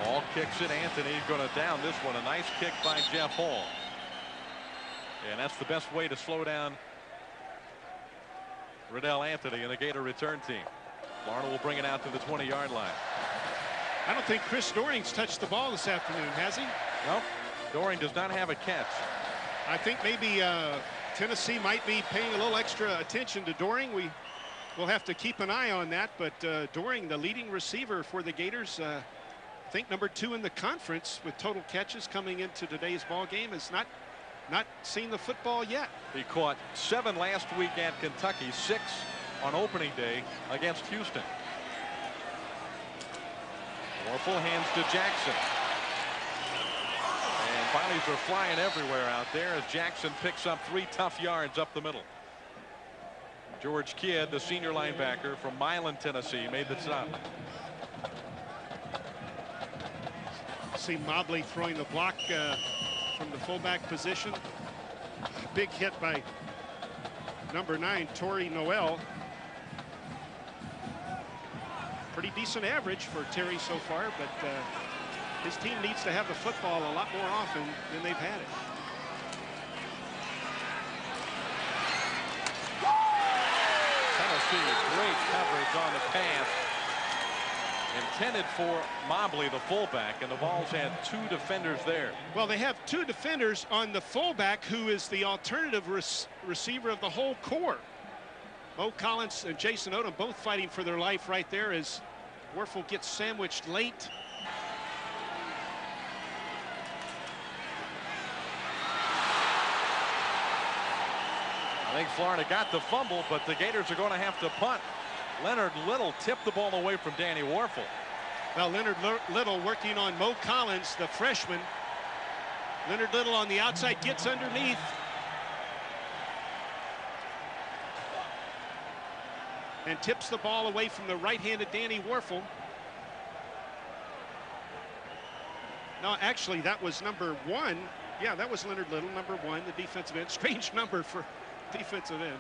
Hall kicks it. Anthony's going to down this one. A nice kick by Jeff Hall. And that's the best way to slow down Riddell Anthony and the Gator return team. Florida will bring it out to the 20-yard line. I don't think Chris Doering's touched the ball this afternoon, has he? Nope. Doering does not have a catch. I think maybe Tennessee might be paying a little extra attention to Doering. We'll have to keep an eye on that. But Doering, the leading receiver for the Gators, I think number 2 in the conference with total catches coming into today's ball game, has not seen the football yet. He caught 7 last week at Kentucky, 6 on opening day against Houston. Warfel hands to Jackson. And bodies are flying everywhere out there as Jackson picks up 3 tough yards up the middle. George Kidd, the senior linebacker from Milan, Tennessee, made the stop. See Mobley throwing the block from the fullback position. Big hit by number 9, Torrey Noel. Pretty decent average for Terry so far, but his team needs to have the football a lot more often than they've had it. Tennessee, great coverage on the pass. Intended for Mobley, the fullback, and the Vols had 2 defenders there. Well, they have 2 defenders on the fullback, who is the alternative receiver of the whole corps. Mo Collins and Jason Odom both fighting for their life right there as Warfel gets sandwiched late. I think Florida got the fumble, but the Gators are going to have to punt. Leonard Little tipped the ball away from Danny Warfel. Well, Leonard Little working on Mo Collins, the freshman. Leonard Little on the outside gets underneath. And tips the ball away from the right-handed Danny Warfel. No, actually, that was number 1. Yeah, that was Leonard Little, number 1, the defensive end. Strange number for defensive end.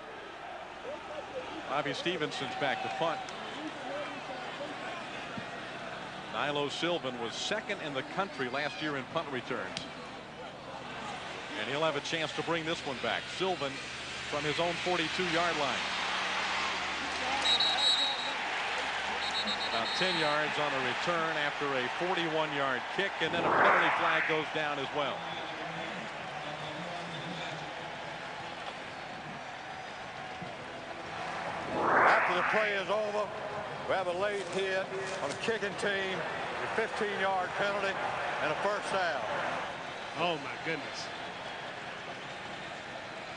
Bobby Stevenson's back to punt. Nilo Sylvan was 2nd in the country last year in punt returns. And he'll have a chance to bring this one back. Sylvan from his own 42-yard line. About 10 yards on a return after a 41-yard kick, and then a penalty flag goes down as well. After the play is over, we have a late hit on the kicking team, a 15-yard penalty, and a first down. Oh, my goodness.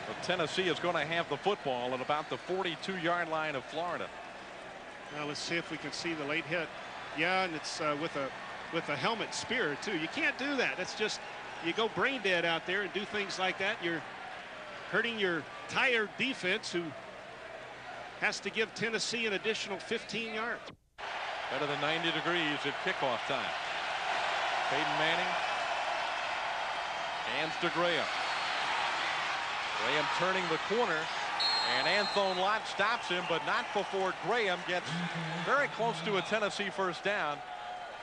Well, Tennessee is going to have the football at about the 42-yard line of Florida. Now let's see if we can see the late hit. Yeah, and it's with a helmet spear too. You can't do that. It's just, you go brain dead out there and do things like that. You're hurting your tired defense, who has to give Tennessee an additional 15 yards. Better than 90 degrees at kickoff time. Peyton Manning hands to Graham. Graham turning the corner, and Anthone Lott stops him, but not before Graham gets very close to a Tennessee first down.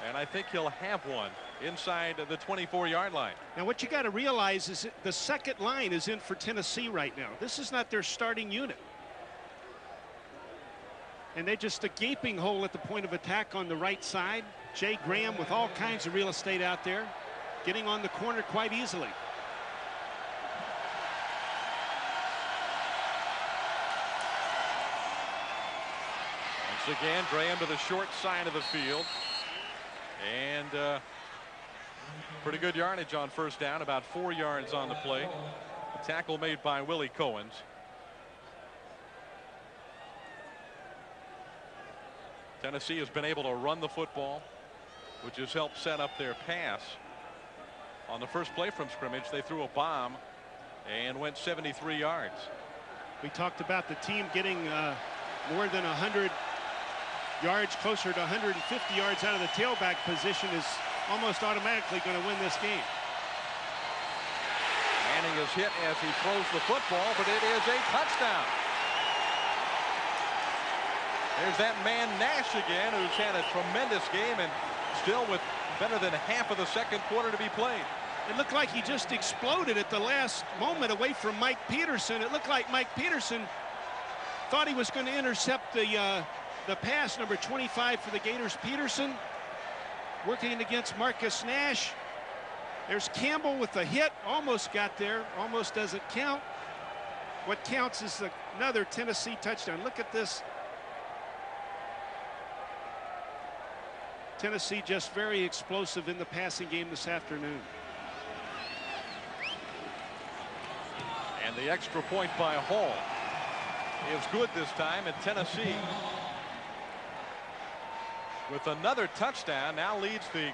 And I think he'll have one inside the 24-yard line. Now what you got to realize is that the second line is in for Tennessee right now. This is not their starting unit. And they're just a gaping hole at the point of attack on the right side. Jay Graham with all kinds of real estate out there, getting on the corner quite easily. Once again, Graham to the short side of the field. And pretty good yardage on first down, about 4 yards on the play. A tackle made by Willie Coens. Tennessee has been able to run the football, which has helped set up their pass. On the first play from scrimmage, they threw a bomb and went 73 yards. We talked about the team getting more than 100 yards, closer to 150 yards out of the tailback position is almost automatically going to win this game. Manning is hit as he throws the football, but it is a touchdown. There's that man Nash again, who's had a tremendous game and still with better than half of the second quarter to be played. It looked like he just exploded at the last moment away from Mike Peterson. It looked like Mike Peterson thought he was going to intercept the pass, number 25 for the Gators. Peterson working against Marcus Nash. There's Campbell with the hit, almost got there, almost doesn't count. What counts is another Tennessee touchdown. Look at this. Tennessee just very explosive in the passing game this afternoon. And the extra point by Hall is good this time, and Tennessee, with another touchdown, now leads the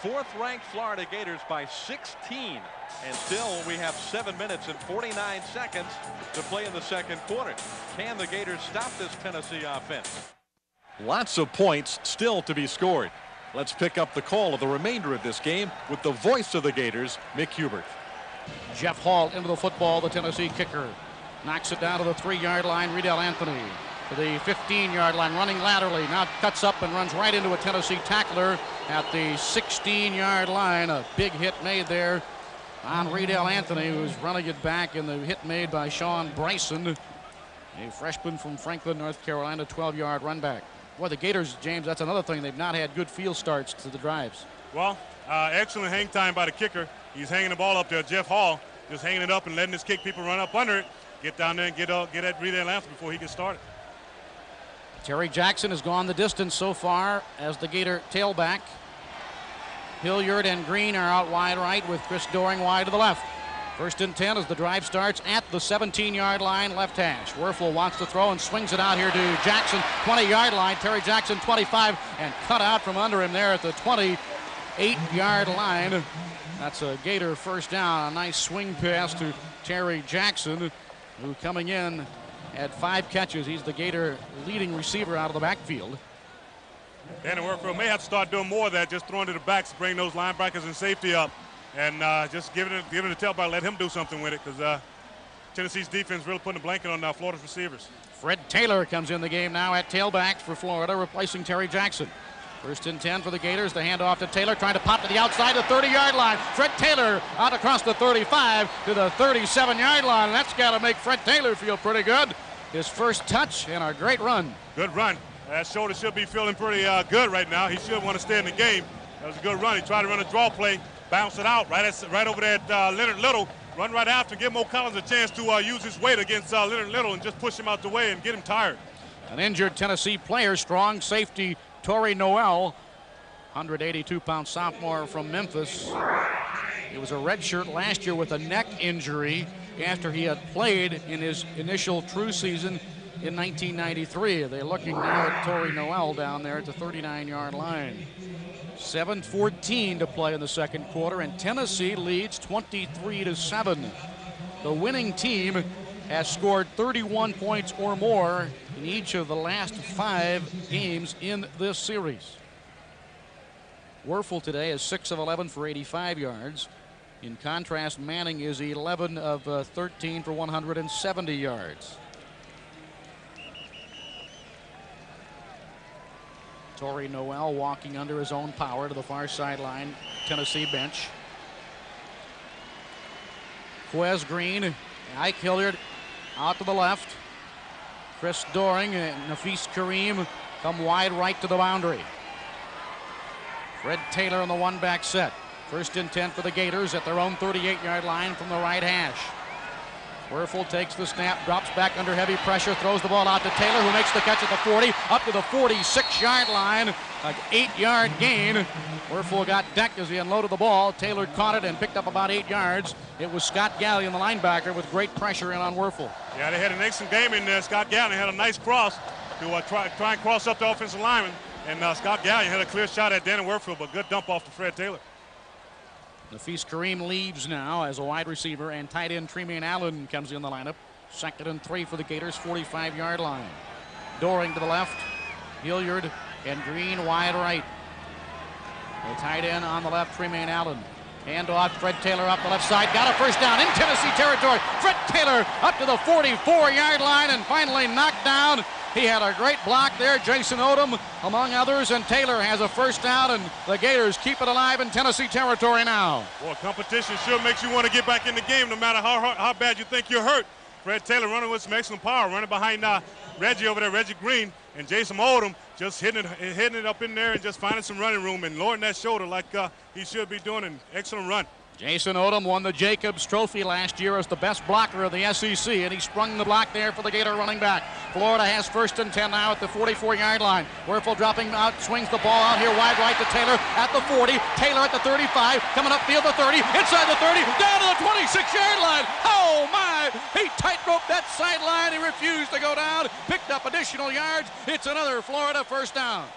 fourth-ranked Florida Gators by 16. And still we have 7 minutes and 49 seconds to play in the second quarter. Can the Gators stop this Tennessee offense? Lots of points still to be scored. Let's pick up the call of the remainder of this game with the voice of the Gators, Mick Hubert. Jeff Hall into the football, the Tennessee kicker. Knocks it down to the 3-yard line. Riddell Anthony to the 15-yard line, running laterally. Now cuts up and runs right into a Tennessee tackler at the 16-yard line. A big hit made there on Riddell Anthony, who's running it back, and the hit made by Sean Bryson, a freshman from Franklin, North Carolina, 12-yard run back. Boy, the Gators, James, that's another thing. They've not had good field starts to the drives. Well, excellent hang time by the kicker. He's hanging the ball up there. Jeff Hall just hanging it up and letting his kick people run up under it. Get down there and get at Riddell Anthony before he gets started. Terry Jackson has gone the distance so far as the Gator tailback. Hilliard and Green are out wide right with Chris Doering wide to the left. First and 10 as the drive starts at the 17-yard line, left hash. Werfel wants to throw and swings it out here to Jackson, 20-yard line. Terry Jackson, 25, and cut out from under him there at the 28-yard line. That's a Gator first down. A nice swing pass to Terry Jackson, who coming in had 5 catches. He's the Gator leading receiver out of the backfield. Danny Werfel may have to start doing more of that, just throwing to the backs to bring those linebackers and safety up. And just giving it a tailback, let him do something with it, because Tennessee's defense really putting a blanket on Florida's receivers. Fred Taylor comes in the game now at tailback for Florida, replacing Terry Jackson. First and 10 for the Gators. The handoff to Taylor, trying to pop to the outside, the 30-yard line. Fred Taylor out across the 35 to the 37-yard line. And that's got to make Fred Taylor feel pretty good. His first touch and a great run. Good run. That shoulder should be feeling pretty good right now. He should want to stay in the game. That was a good run. He tried to run a draw play, bounce it out right over there at Leonard Little. Run right after, give Mo Collins a chance to use his weight against Leonard Little and just push him out the way and get him tired. An injured Tennessee player, strong safety Torrey Noel, 182-pound sophomore from Memphis. He was a redshirt last year with a neck injury after he had played in his initial true season in 1993. They're looking now at Torrey Noel down there at the 39-yard line. 7:14 to play in the second quarter, and Tennessee leads 23-7. The winning team has scored 31 points or more in each of the last 5 games in this series. Werfel today is 6 of 11 for 85 yards. In contrast, Manning is 11 of 13 for 170 yards. Torrey Noel walking under his own power to the far sideline, Tennessee bench. Quez Green, Ike Hilliard out to the left. Chris Doering and Nafis Kareem come wide right to the boundary. Fred Taylor on the one-back set. First and 10 for the Gators at their own 38-yard line from the right hash. Werfel takes the snap, drops back under heavy pressure, throws the ball out to Taylor, who makes the catch at the 40, up to the 46-yard line, an 8-yard gain. Werfel got decked as he unloaded the ball. Taylor caught it and picked up about 8 yards. It was Scott Gallion, the linebacker, with great pressure in on Werfel. Yeah, they had an excellent game in there. Scott Gallion had a nice cross to try and cross up the offensive lineman, and Scott Gallion had a clear shot at Danny Werfel, but good dump off to Fred Taylor. Nafis Kareem leaves now as a wide receiver, and tight end Tremaine Allen comes in the lineup. 2nd and 3 for the Gators, 45-yard line. Doring to the left, Hilliard and Green wide right. The tight end on the left, Tremaine Allen. Hand off, Fred Taylor up the left side, got a first down in Tennessee territory. Fred Taylor up to the 44-yard line and finally knocked down. He had a great block there, Jason Odom among others, and Taylor has a first down, and the Gators keep it alive in Tennessee territory now. Well, competition sure makes you want to get back in the game no matter how bad you think you're hurt. Fred Taylor running with some excellent power, running behind Reggie over there, Reggie Green, and Jason Odom just hitting it up in there and just finding some running room and lowering that shoulder like he should be doing an excellent run. Jason Odom won the Jacobs Trophy last year as the best blocker of the SEC, and he sprung the block there for the Gator running back. Florida has 1st and 10 now at the 44-yard line. Werfel dropping out, swings the ball out here wide right to Taylor at the 40. Taylor at the 35, coming upfield the 30, inside the 30, down to the 26-yard line. Oh, my! He tight-roped that sideline. He refused to go down, picked up additional yards. It's another Florida first down.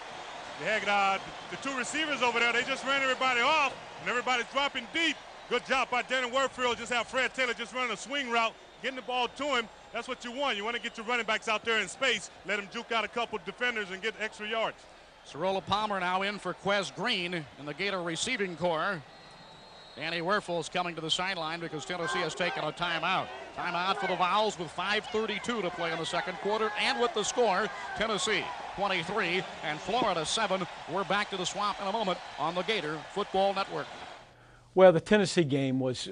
Yeah, the two receivers over there, they just ran everybody off, and everybody's dropping deep. Good job by Darren Werfel. Just have Fred Taylor just running a swing route, getting the ball to him. That's what you want. You want to get your running backs out there in space, let them juke out a couple defenders and get extra yards. Sorolla Palmer now in for Quez Green in the Gator receiving corps. Danny Werfel is coming to the sideline because Tennessee has taken a timeout. Timeout for the Vols with 5:32 to play in the second quarter, and with the score, Tennessee 23 and Florida 7. We're back to the Swamp in a moment on the Gator Football Network. Well, the Tennessee game was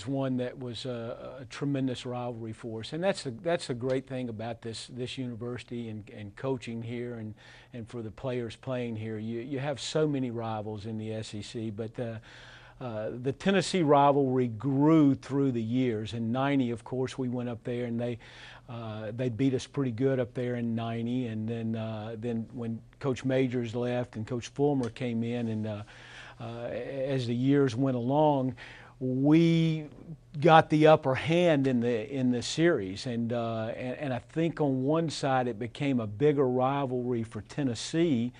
one that was a tremendous rivalry for us, and that's the great thing about this university and coaching here and for the players playing here. You have so many rivals in the SEC, but the Tennessee rivalry grew through the years. In '90, of course, we went up there and they beat us pretty good up there in '90, and then when Coach Majors left and Coach Fulmer came in, and as the years went along, we got the upper hand in the series, and I think on one side it became a bigger rivalry for Tennessee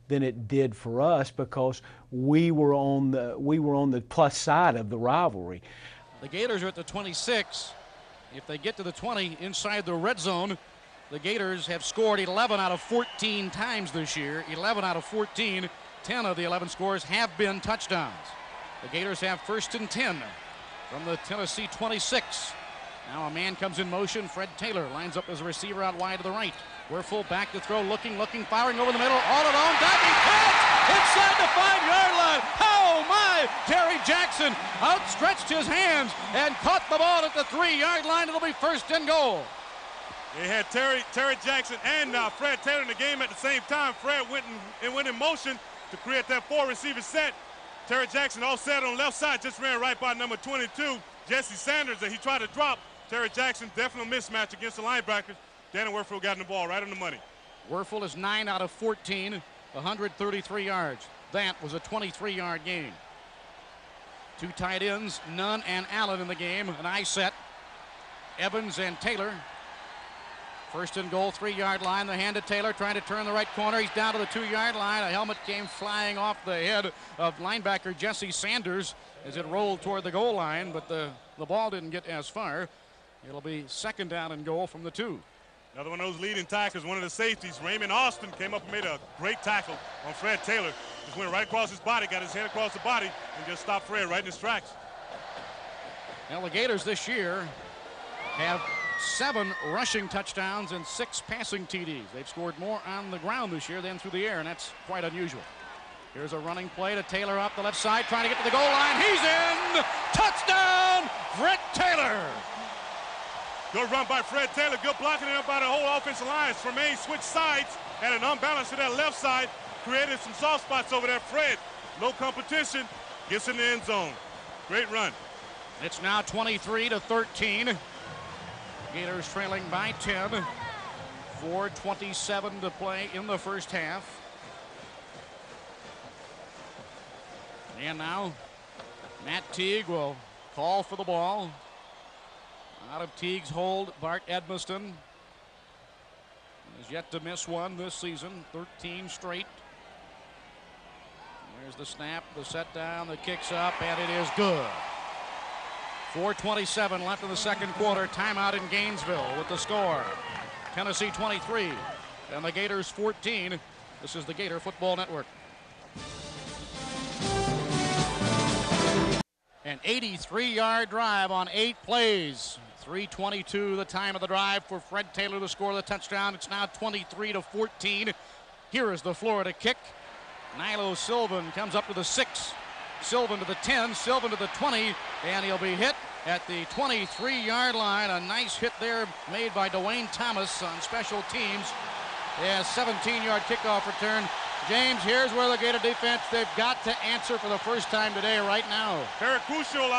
than it did for us because we were on the plus side of the rivalry. The Gators are at the 26. If they get to the 20 inside the red zone, the Gators have scored 11 out of 14 times this year. 11 out of 14. 10 of the 11 scores have been touchdowns. The Gators have 1st and 10 from the Tennessee 26. Now a man comes in motion. Fred Taylor lines up as a receiver out wide to the right. Werfel back to throw, looking, firing over the middle, all alone, diving catch inside the 5-yard line. Oh my! Terry Jackson outstretched his hands and caught the ball at the 3-yard line. It'll be 1st and goal. They had Terry Jackson and Fred Taylor in the game at the same time. Fred went in motion to create that 4-receiver set. Terry Jackson all set on the left side, just ran right by number 22, Jesse Sanders, that he tried to drop. Terry Jackson, definitely a mismatch against the linebackers. Danny Werfel got in the ball right on the money. Werfel is 9 out of 14, 133 yards. That was a 23-yard gain. Two tight ends, Nunn and Allen in the game. An eye set. Evans and Taylor. 1st and goal, 3-yard line. The hand to Taylor, trying to turn the right corner. He's down to the 2-yard line. A helmet came flying off the head of linebacker Jesse Sanders as it rolled toward the goal line, but the ball didn't get as far. It'll be 2nd down and goal from the 2. Another one of those leading tackles, one of the safeties, Raymond Austin, came up and made a great tackle on Fred Taylor. Just went right across his body, got his head across the body, and just stopped Fred right in his tracks. Now the Gators this year have 7 rushing touchdowns and 6 passing TDs. They've scored more on the ground this year than through the air, and that's quite unusual. Here's a running play to Taylor up the left side, trying to get to the goal line. He's in! Touchdown, Fred Taylor! Good run by Fred Taylor. Good blocking it up by the whole offensive line. Tremaine switched sides, had an unbalance to that left side, created some soft spots over there. Fred, no competition, gets in the end zone. Great run. It's now 23-13. Gators trailing by 10. 4:27 to play in the first half. And now Matt Teague will call for the ball. Out of Teague's hold, Bart Edmiston has yet to miss one this season, 13 straight. There's the snap, the set down, the kicks up, and it is good. 4:27 left in the second quarter. Timeout in Gainesville with the score. Tennessee 23 and the Gators 14. This is the Gator Football Network. An 83-yard drive on 8 plays. 3:22 the time of the drive for Fred Taylor to score the touchdown. It's now 23-14. Here is the Florida kick. Nilo Sylvan comes up to the 6. Sylvan to the 10, Sylvan to the 20, and he'll be hit at the 23-yard line. A nice hit there made by Dwayne Thomas on special teams. Yeah, 17-yard kickoff return. James, here's where the Gator defense, they've got to answer for the first time today right now. Very crucial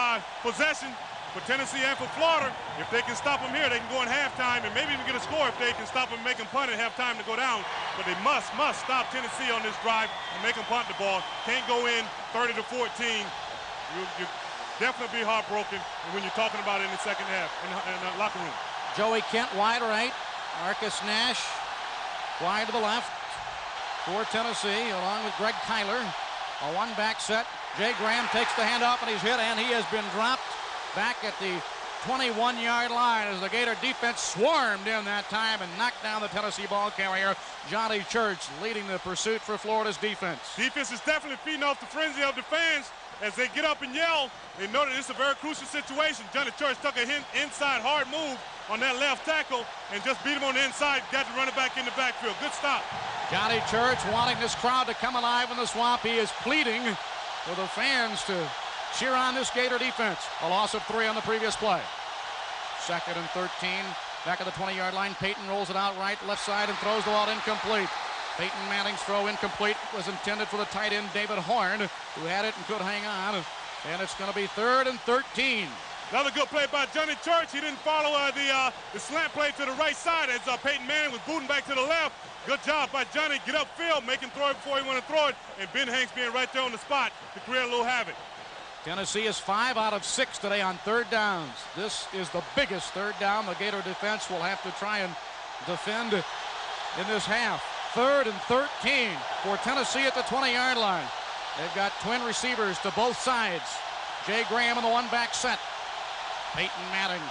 possession for Tennessee and for Florida. If they can stop them here, they can go in halftime and maybe even get a score if they can stop them, make them punt and have time to go down. But they must stop Tennessee on this drive and make them punt the ball. Can't go in 30-14. You definitely be heartbroken when you're talking about it in the second half in the locker room. Joey Kent wide right. Marcus Nash wide to the left for Tennessee along with Greg Kyler. A one-back set. Jay Graham takes the handoff and he's hit, and he has been dropped back at the 21-yard line as the Gator defense swarmed in that time and knocked down the Tennessee ball carrier. Johnny Church leading the pursuit for Florida's defense. Defense is definitely feeding off the frenzy of the fans as they get up and yell. They know that it's a very crucial situation. Johnny Church took a inside hard move on that left tackle and just beat him on the inside. Got to run it back in the backfield. Good stop. Johnny Church wanting this crowd to come alive in the swamp. He is pleading for the fans to cheer on this Gator defense. A loss of 3 on the previous play. 2nd and 13. Back at the 20-yard line. Peyton rolls it out right, left side, and throws the ball incomplete. Peyton Manning's throw incomplete was intended for the tight end David Horn, who had it and could hang on. And it's going to be 3rd and 13. Another good play by Johnny Church. He didn't follow the slant play to the right side as Peyton Manning was booting back to the left. Good job by Johnny. Get upfield, make him throw it before he want to throw it. And Ben Hanks being right there on the spot to create a little havoc. Tennessee is 5 out of 6 today on 3rd downs. This is the biggest 3rd down the Gator defense will have to try and defend in this half. 3rd and 13 for Tennessee at the 20-yard line. They've got twin receivers to both sides. Jay Graham in the one-back set. Peyton Manning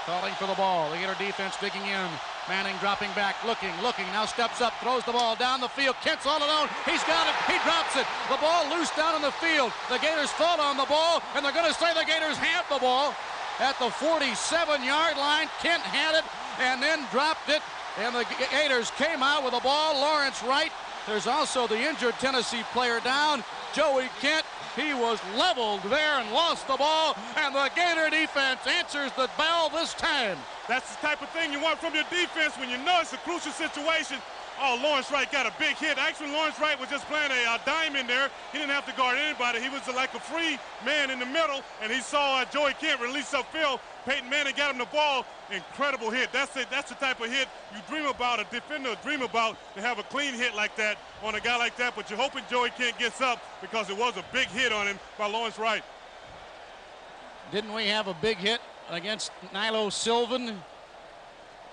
calling for the ball. The Gator defense digging in. Manning dropping back, looking, now steps up, throws the ball down the field. Kent's all alone. He's got it. He drops it. The ball loose down on the field. The Gators fought on the ball, and they're going to say the Gators have the ball at the 47-yard line. Kent had it and then dropped it, and the Gators came out with the ball. Lawrence Wright. There's also the injured Tennessee player down, Joey Kent. He was leveled there and lost the ball, and the Gator defense answers the bell this time. That's the type of thing you want from your defense when you know it's a crucial situation. Oh, Lawrence Wright got a big hit. Actually, Lawrence Wright was just playing a dime in there. He didn't have to guard anybody. He was like a free man in the middle, and he saw Joey Kent release upfield. Peyton Manning got him the ball. Incredible hit. That's it. That's the type of hit you dream about, a defender dream about, to have a clean hit like that on a guy like that. But you're hoping Joey Kent gets up because it was a big hit on him by Lawrence Wright. Didn't we have a big hit against Nilo Sylvan?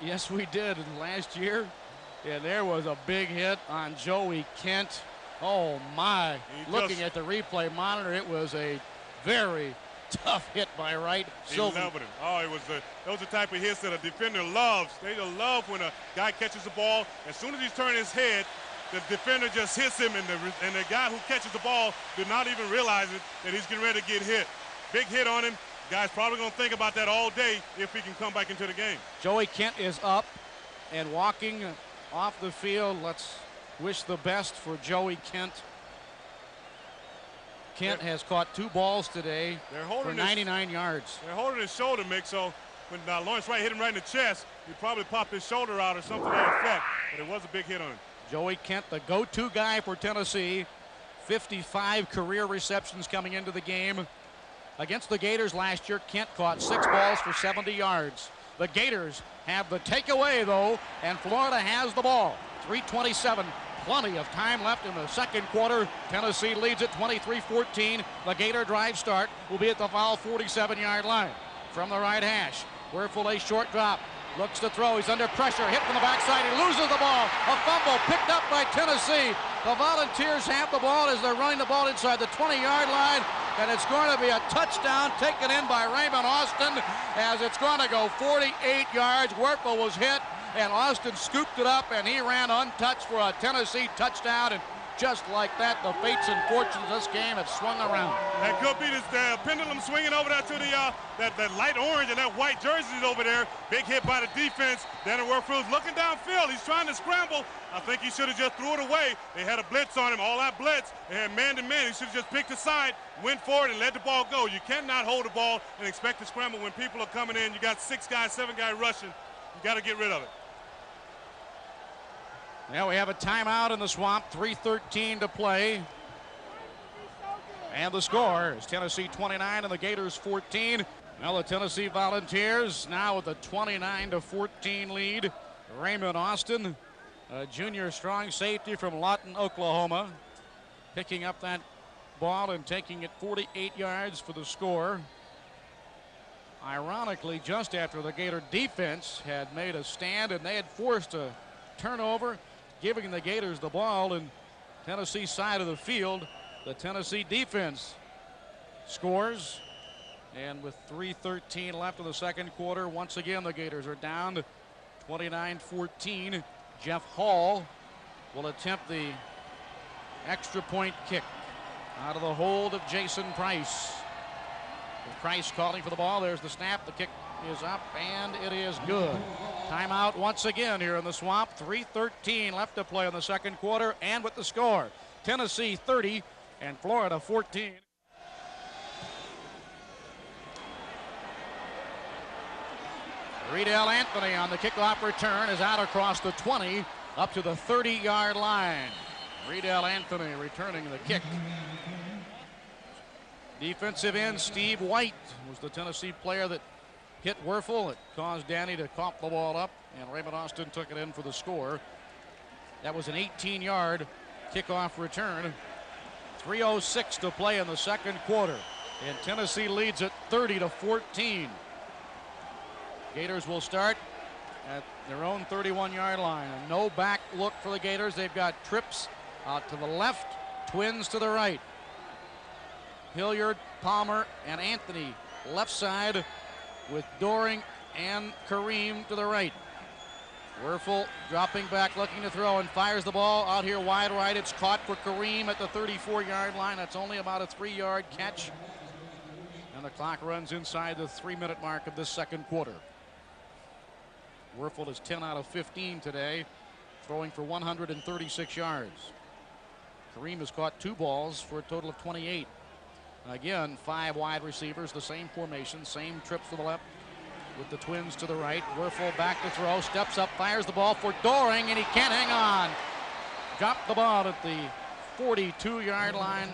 Yes, we did last year. Yeah, there was a big hit on Joey Kent. Oh, my. Looking at the replay monitor, it was a very tough hit by Wright. Sylvan. Oh, those are the type of hits that a defender loves. They love when a guy catches the ball. As soon as he's turning his head, the defender just hits him, and the guy who catches the ball did not even realize it, that he's getting ready to get hit. Big hit on him. Guy's probably going to think about that all day if he can come back into the game. Joey Kent is up and walking off the field. Let's wish the best for Joey Kent. Kent has caught 2 balls today for 99 yards. They're holding his shoulder, Mick, so when Lawrence Wright hit him right in the chest, he probably popped his shoulder out or something to that effect, but it was a big hit on him. Joey Kent, the go-to guy for Tennessee. 55 career receptions coming into the game. Against the Gators last year, Kent caught 6 balls for 70 yards. The Gators have the takeaway, though, and Florida has the ball. 3:27, plenty of time left in the second quarter. Tennessee leads at 23-14. The Gator drive start will be at the foul 47-yard line. From the right hash, Werfel a short drop. Looks to throw. He's under pressure. Hit from the backside. He loses the ball. A fumble picked up by Tennessee. The Volunteers have the ball as they're running the ball inside the 20-yard line. and it's going to be a touchdown taken in by Raymond Austin as it's going to go 48 yards. Wuerffel was hit, and Austin scooped it up, and he ran untouched for a Tennessee touchdown. And just like that, the fates and fortunes of this game have swung around. That could be the pendulum swinging over there to the that light orange and that white jerseys over there. Big hit by the defense. Danny Wuerffel's looking downfield. He's trying to scramble. I think he should have just threw it away. They had a blitz on him, all that blitz. They had man-to-man. He should have just picked a side, went forward, and let the ball go. You cannot hold the ball and expect to scramble when people are coming in. You got 6 guys, 7 guys rushing. You got to get rid of it. Now we have a timeout in the Swamp, 3:13 to play. And the score is Tennessee 29 and the Gators 14. Now the Tennessee Volunteers now with a 29-14 lead. Raymond Austin, a junior strong safety from Lawton, Oklahoma, picking up that ball and taking it 48 yards for the score. Ironically, just after the Gator defense had made a stand and they had forced a turnover, giving the Gators the ball in Tennessee side of the field. The Tennessee defense scores, and with 3:13 left in the second quarter, once again the Gators are down to 29-14. Jeff Hall will attempt the extra point kick out of the hold of Jason Price. With Price calling for the ball, there's the snap, the kick is up, and it is good. Timeout once again here in the Swamp. 3:13 left to play in the second quarter, and with the score, Tennessee 30 and Florida 14. Riedel Anthony on the kickoff return is out across the 20 up to the 30-yard line. Riedel Anthony returning the kick. Defensive end Steve White was the Tennessee player that hit Wuerffel. It caused Danny to cough the ball up, and Raymond Austin took it in for the score. That was an 18-yard kickoff return. 3:06 to play in the second quarter, and Tennessee leads it 30-14. Gators will start at their own 31-yard line. A no back look for the Gators. They've got trips out to the left, twins to the right. Hilliard, Palmer, and Anthony left side, with Doring and Kareem to the right. Wuerffel dropping back, looking to throw, and fires the ball out here wide right. It's caught for Kareem at the 34-yard line. That's only about a 3-yard catch. And the clock runs inside the 3-minute mark of this second quarter. Wuerffel is 10 out of 15 today, throwing for 136 yards. Kareem has caught 2 balls for a total of 28. Again, 5 wide receivers, the same formation, same trips to the left with the twins to the right. Wuerffel back to throw, steps up, fires the ball for Doring, and he can't hang on. Dropped the ball at the 42-yard line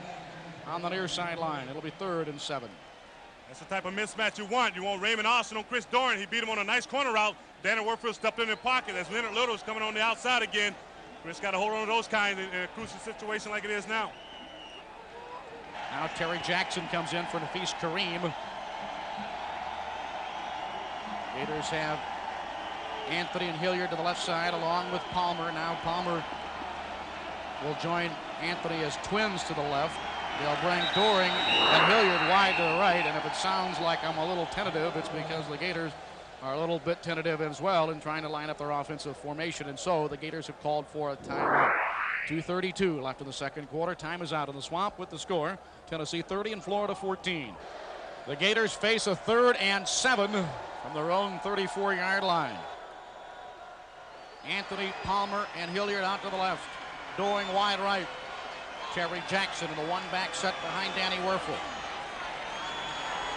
on the near sideline. It'll be 3rd and 7. That's the type of mismatch you want. You want Raymond Austin on Chris Doring. He beat him on a nice corner route. Danny Wuerffel stepped in the pocket as Leonard Little's coming on the outside again. Chris got to hold on to those kinds in a crucial situation like it is now. Now Terry Jackson comes in for Nafis Kareem. Gators have Anthony and Hilliard to the left side along with Palmer. Now Palmer will join Anthony as twins to the left. They'll bring Doring and Hilliard wide to the right, and if it sounds like I'm a little tentative, it's because the Gators are a little bit tentative as well in trying to line up their offensive formation, and so the Gators have called for a timeout. 2:32 left in the second quarter. Time is out in the Swamp with the score. Tennessee 30 and Florida 14. The Gators face a 3rd and 7 from their own 34-yard line. Anthony, Palmer, and Hilliard out to the left. Doring wide right. Terry Jackson in the one-back set behind Danny Wuerffel.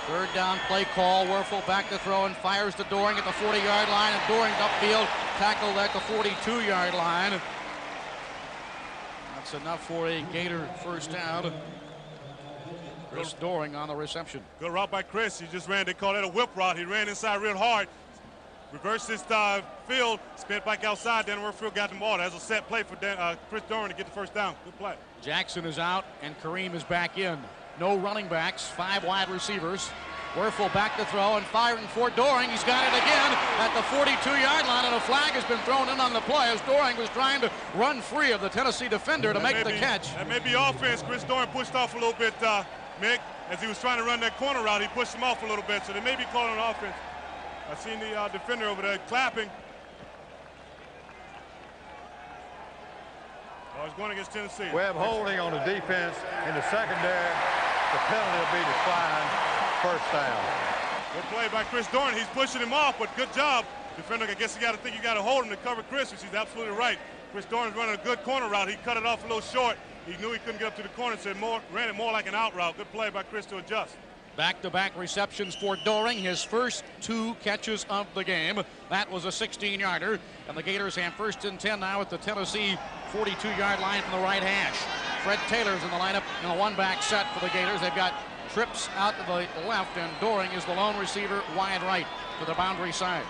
3rd down play call. Wuerffel back to throw and fires to Doring at the 40-yard line, and Doring upfield, tackled at the 42-yard line. That's enough for a Gator first down. Chris Doring on the reception. Good route by Chris. He just ran, they call that a whip route. He ran inside real hard. Reversed his field, spin back outside. Danny Wuerffel got the ball. That's a set play for Chris Doring to get the first down. Good play. Jackson is out and Kareem is back in. No running backs, 5 wide receivers. Wuerffel back to throw and firing for Doring. He's got it again at the 42-yard line, and a flag has been thrown in on the play as Doring was trying to run free of the Tennessee defender to make the catch. That may be offense. Chris Doring pushed off a little bit, Mick. as he was trying to run that corner route, he pushed him off a little bit, so they may be calling an offense. I seen the defender over there clapping. Oh, it's going against Tennessee. Webb holding on the defense in the secondary. The penalty will be declined. First down. Good play by Chris Dorn. He's pushing him off, but good job. Defender, I guess you got to think you got to hold him to cover Chris, which he's absolutely right. Chris Dorn's running a good corner route. He cut it off a little short. He knew he couldn't get up to the corner, so ran it more like an out route. Good play by Chris to adjust. Back-to-back receptions for Doring, his first 2 catches of the game. That was a 16-yarder, and the Gators have 1st and 10 now at the Tennessee 42-yard line from the right hash. Fred Taylor's in the lineup in a one-back set for the Gators. They've got Trips out to the left, and Doring is the lone receiver wide right to the boundary side.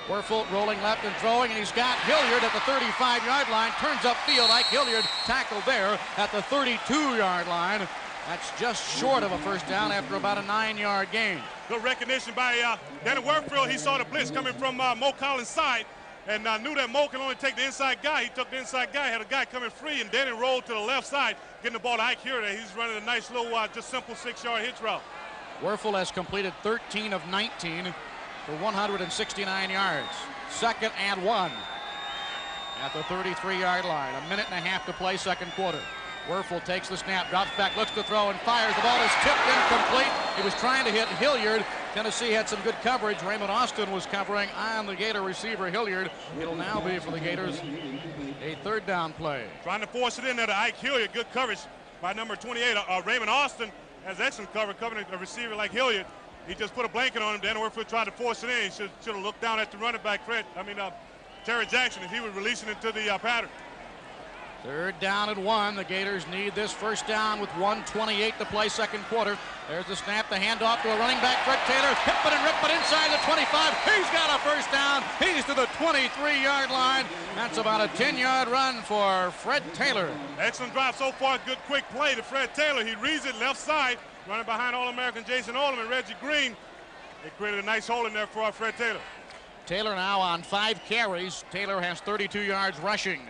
Werfel rolling left and throwing, and he's got Hilliard at the 35-yard line. Turns upfield. Ike Hilliard tackled there at the 32-yard line. That's just short of a first down after about a 9-yard gain. Good recognition by Danny Werfel. He saw the blitz coming from Mo Collins' side and knew that Mo can only take the inside guy. He took the inside guy, had a guy coming free, and Danny rolled to the left side, getting the ball to Ike Hilliard. He's running a nice little, just simple 6-yard hitch route. Werfel has completed 13 of 19 for 169 yards. 2nd and 1 at the 33-yard line. A minute and a half to play, second quarter. Werfel takes the snap, drops back, looks to throw, and fires. The ball is tipped incomplete. He was trying to hit Hilliard. Tennessee had some good coverage. Raymond Austin was covering on the Gator receiver Hilliard. It'll now be for the Gators a 3rd down play. Trying to force it in there to Ike Hilliard. Good coverage by number 28. Raymond Austin has excellent cover, covering a receiver like Hilliard. He just put a blanket on him. Dan Werfel tried to force it in. He should have looked down at the running back, Terry Jackson, as he was releasing into the pattern. 3rd down and 1. The Gators need this first down with 1:28 to play, second quarter. There's the snap, the handoff to a running back, Fred Taylor. Hip it and rip it inside the 25. He's got a first down. He's to the 23-yard line. That's about a 10-yard run for Fred Taylor. Excellent drive so far. Good quick play to Fred Taylor. He reads it left side, running behind All-American Jason Oldham and Reggie Green. They created a nice hole in there for Fred Taylor. Taylor now on 5 carries. Taylor has 32 yards rushing.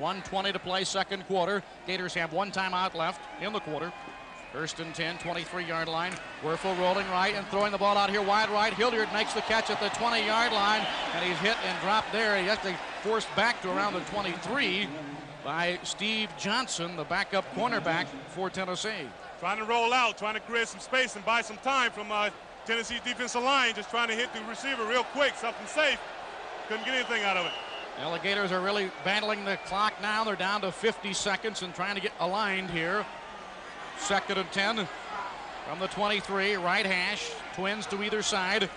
1:20 to play, second quarter. Gators have 1 timeout left in the quarter. 1st and 10, 23-yard line. Werfel rolling right and throwing the ball out here wide right. Hilliard makes the catch at the 20-yard line, and he's hit and dropped there. He has to force back to around the 23 by Steve Johnson, the backup cornerback for Tennessee. Trying to roll out, trying to create some space and buy some time from Tennessee's defensive line, just trying to hit the receiver real quick, something safe. Couldn't get anything out of it. Well, the Gators are really battling the clock now. They're down to 50 seconds and trying to get aligned here. 2nd and 10 from the 23, right hash, twins to either side.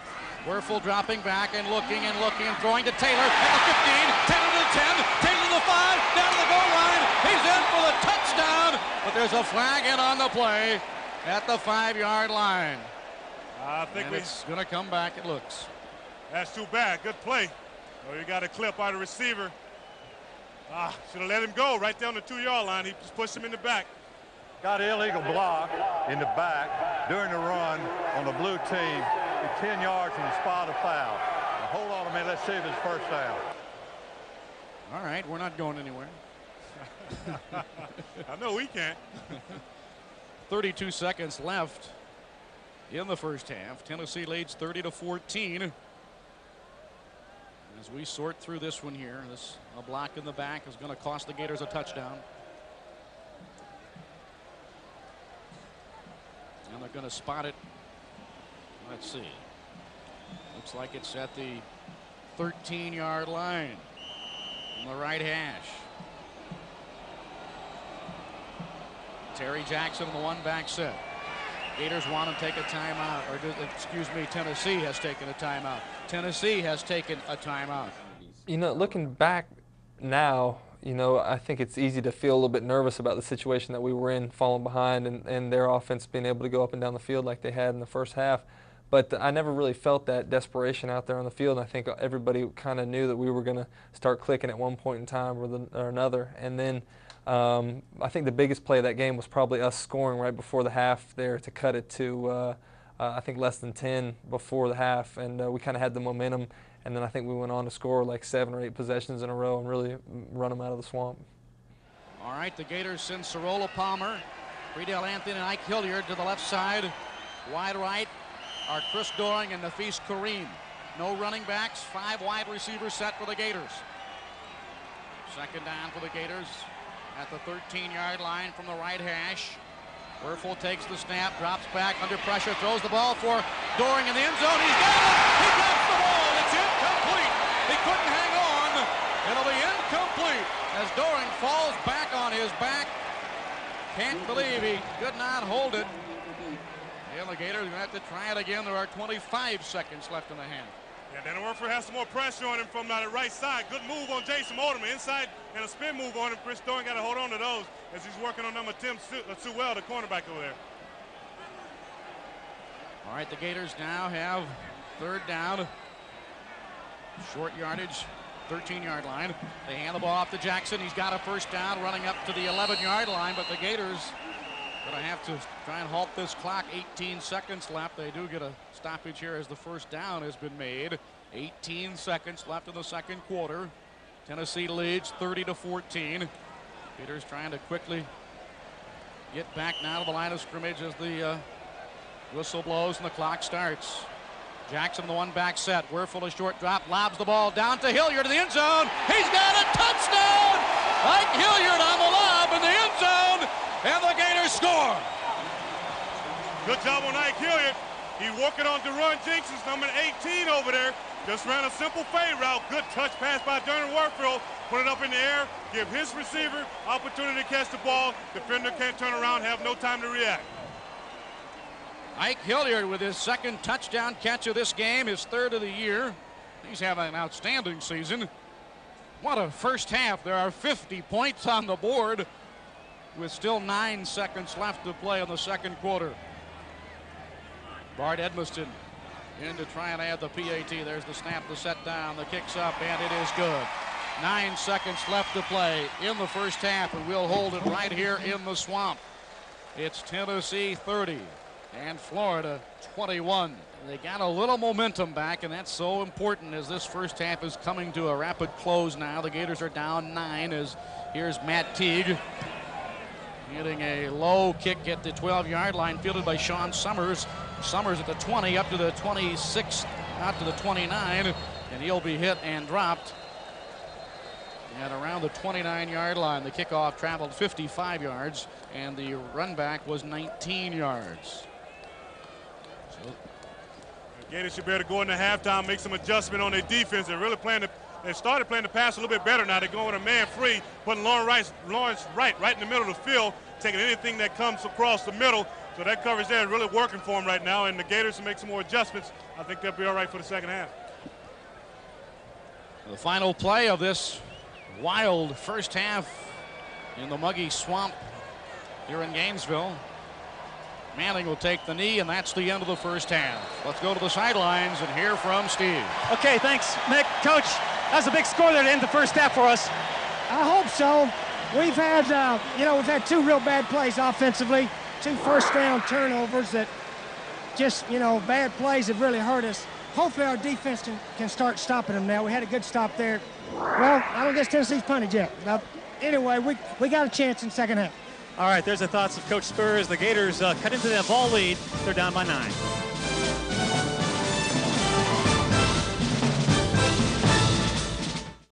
Werfel dropping back and looking and throwing to Taylor at the 15, Taylor to the 10, Taylor to the 5, down to the goal line. He's in for the touchdown, but there's a flag in on the play at the 5-yard line. I think it's going to come back, it looks. That's too bad. Good play. Oh, you got a clip by the receiver. Should have let him go right down the 2-yard line. He just pushed him in the back. Got an illegal block in the back during the run on the blue team. 10 yards from the spot of foul. Now, hold on a minute. Let's see if it's first down. All right, we're not going anywhere. I know we can't. 32 seconds left in the first half. Tennessee leads 30-14. As we sort through this one here, a block in the back is going to cost the Gators a touchdown. And they're going to spot it. Let's see. Looks like it's at the 13-yard line on the right hash. Terry Jackson in the one-back set. Gators want to take a timeout, Tennessee has taken a timeout. Tennessee has taken a timeout. You know, looking back now, I think it's easy to feel a little bit nervous about the situation that we were in, falling behind, and their offense being able to go up and down the field like they had in the first half. But I never really felt that desperation out there on the field, and I think everybody kind of knew that we were going to start clicking at one point in time or another. And then I think the biggest play of that game was probably us scoring right before the half there to cut it to, I think, less than 10 before the half, and we kind of had the momentum. And then I think we went on to score like 7 or 8 possessions in a row and really run them out of the swamp. All right, the Gators send Sorola Palmer Friedel Anthony and Ike Hilliard to the left side. Wide right are Chris Doering and Nafis Kareem. No running backs, 5 wide receivers set for the Gators. Second down for the Gators at the 13-yard line from the right hash. Werfel takes the snap, drops back under pressure, throws the ball for Doering in the end zone. He's got it! He drops the ball! It's incomplete! He couldn't hang on. It'll be incomplete as Doering falls back on his back. Can't believe he could not hold it. The Gators are going to have to try it again. There are 25 seconds left in the half. Yeah, Danny Werfel has some more pressure on him from the right side. Good move on Jason Mortimer inside and a spin move on him. Chris Doering got to hold on to those as he's working on number Tim Sewell, the cornerback over there. All right, the Gators now have third down. Short yardage, 13-yard line. They hand the ball off to Jackson. He's got a first down running up to the 11-yard line, but the Gators going to have to try and halt this clock. 18 seconds left. They do get a stoppage here as the first down has been made. 18 seconds left in the second quarter. Tennessee leads 30-14. Gators trying to quickly get back now to the line of scrimmage as the whistle blows and the clock starts. Jackson, the one back set. Werfel a short drop, lobs the ball down to Hilliard in the end zone. He's got a touchdown! Ike Hilliard on the lob in the end zone, and the Gators score. Good job on Ike Hilliard. He's working on Deron Jenkins, number 18 over there. Just ran a simple fade route. Good touch pass by Darren Werfel. Put it up in the air, give his receiver opportunity to catch the ball. Defender can't turn around, have no time to react. Ike Hilliard with his second touchdown catch of this game, his third of the year. He's having an outstanding season. What a first half. There are 50 points on the board with still 9 seconds left to play in the second quarter. Bart Edmiston in to try and add the PAT. There's the snap, the set down, the kick's up, and it is good. 9 seconds left to play in the first half, and we'll hold it right here in the swamp. It's Tennessee 30 and Florida 21. They got a little momentum back, and that's so important as this first half is coming to a rapid close now. The Gators are down 9 as here's Matt Teague hitting a low kick at the 12-yard line, fielded by Sean Summers. Summers at the 20, up to the 26, out to the 29, and he'll be hit and dropped at around the 29-yard line. The kickoff traveled 55 yards, and the run back was 19 yards. So Gators should be able to go into halftime, make some adjustment on their defense. They're really playing they started playing the pass a little bit better now. They're going with a man free, putting Lawrence Wright right in the middle of the field, taking anything that comes across the middle. So that coverage there is really working for them right now, and the Gators will make some more adjustments. I think they'll be all right for the second half. The final play of this wild first half in the muggy swamp here in Gainesville. Manning will take the knee, and that's the end of the first half. Let's go to the sidelines and hear from Steve. Okay, thanks, Mick. Coach, that's a big score there to end the first half for us. I hope so. We've had, we've had 2 real bad plays offensively, 2 first-down turnovers that just, bad plays have really hurt us. Hopefully our defense can start stopping them now. We had a good stop there. Well, I don't guess Tennessee's punted yet. Anyway, we got a chance in second half. All right, there's the thoughts of Coach Spur as the Gators cut into that ball lead. They're down by 9.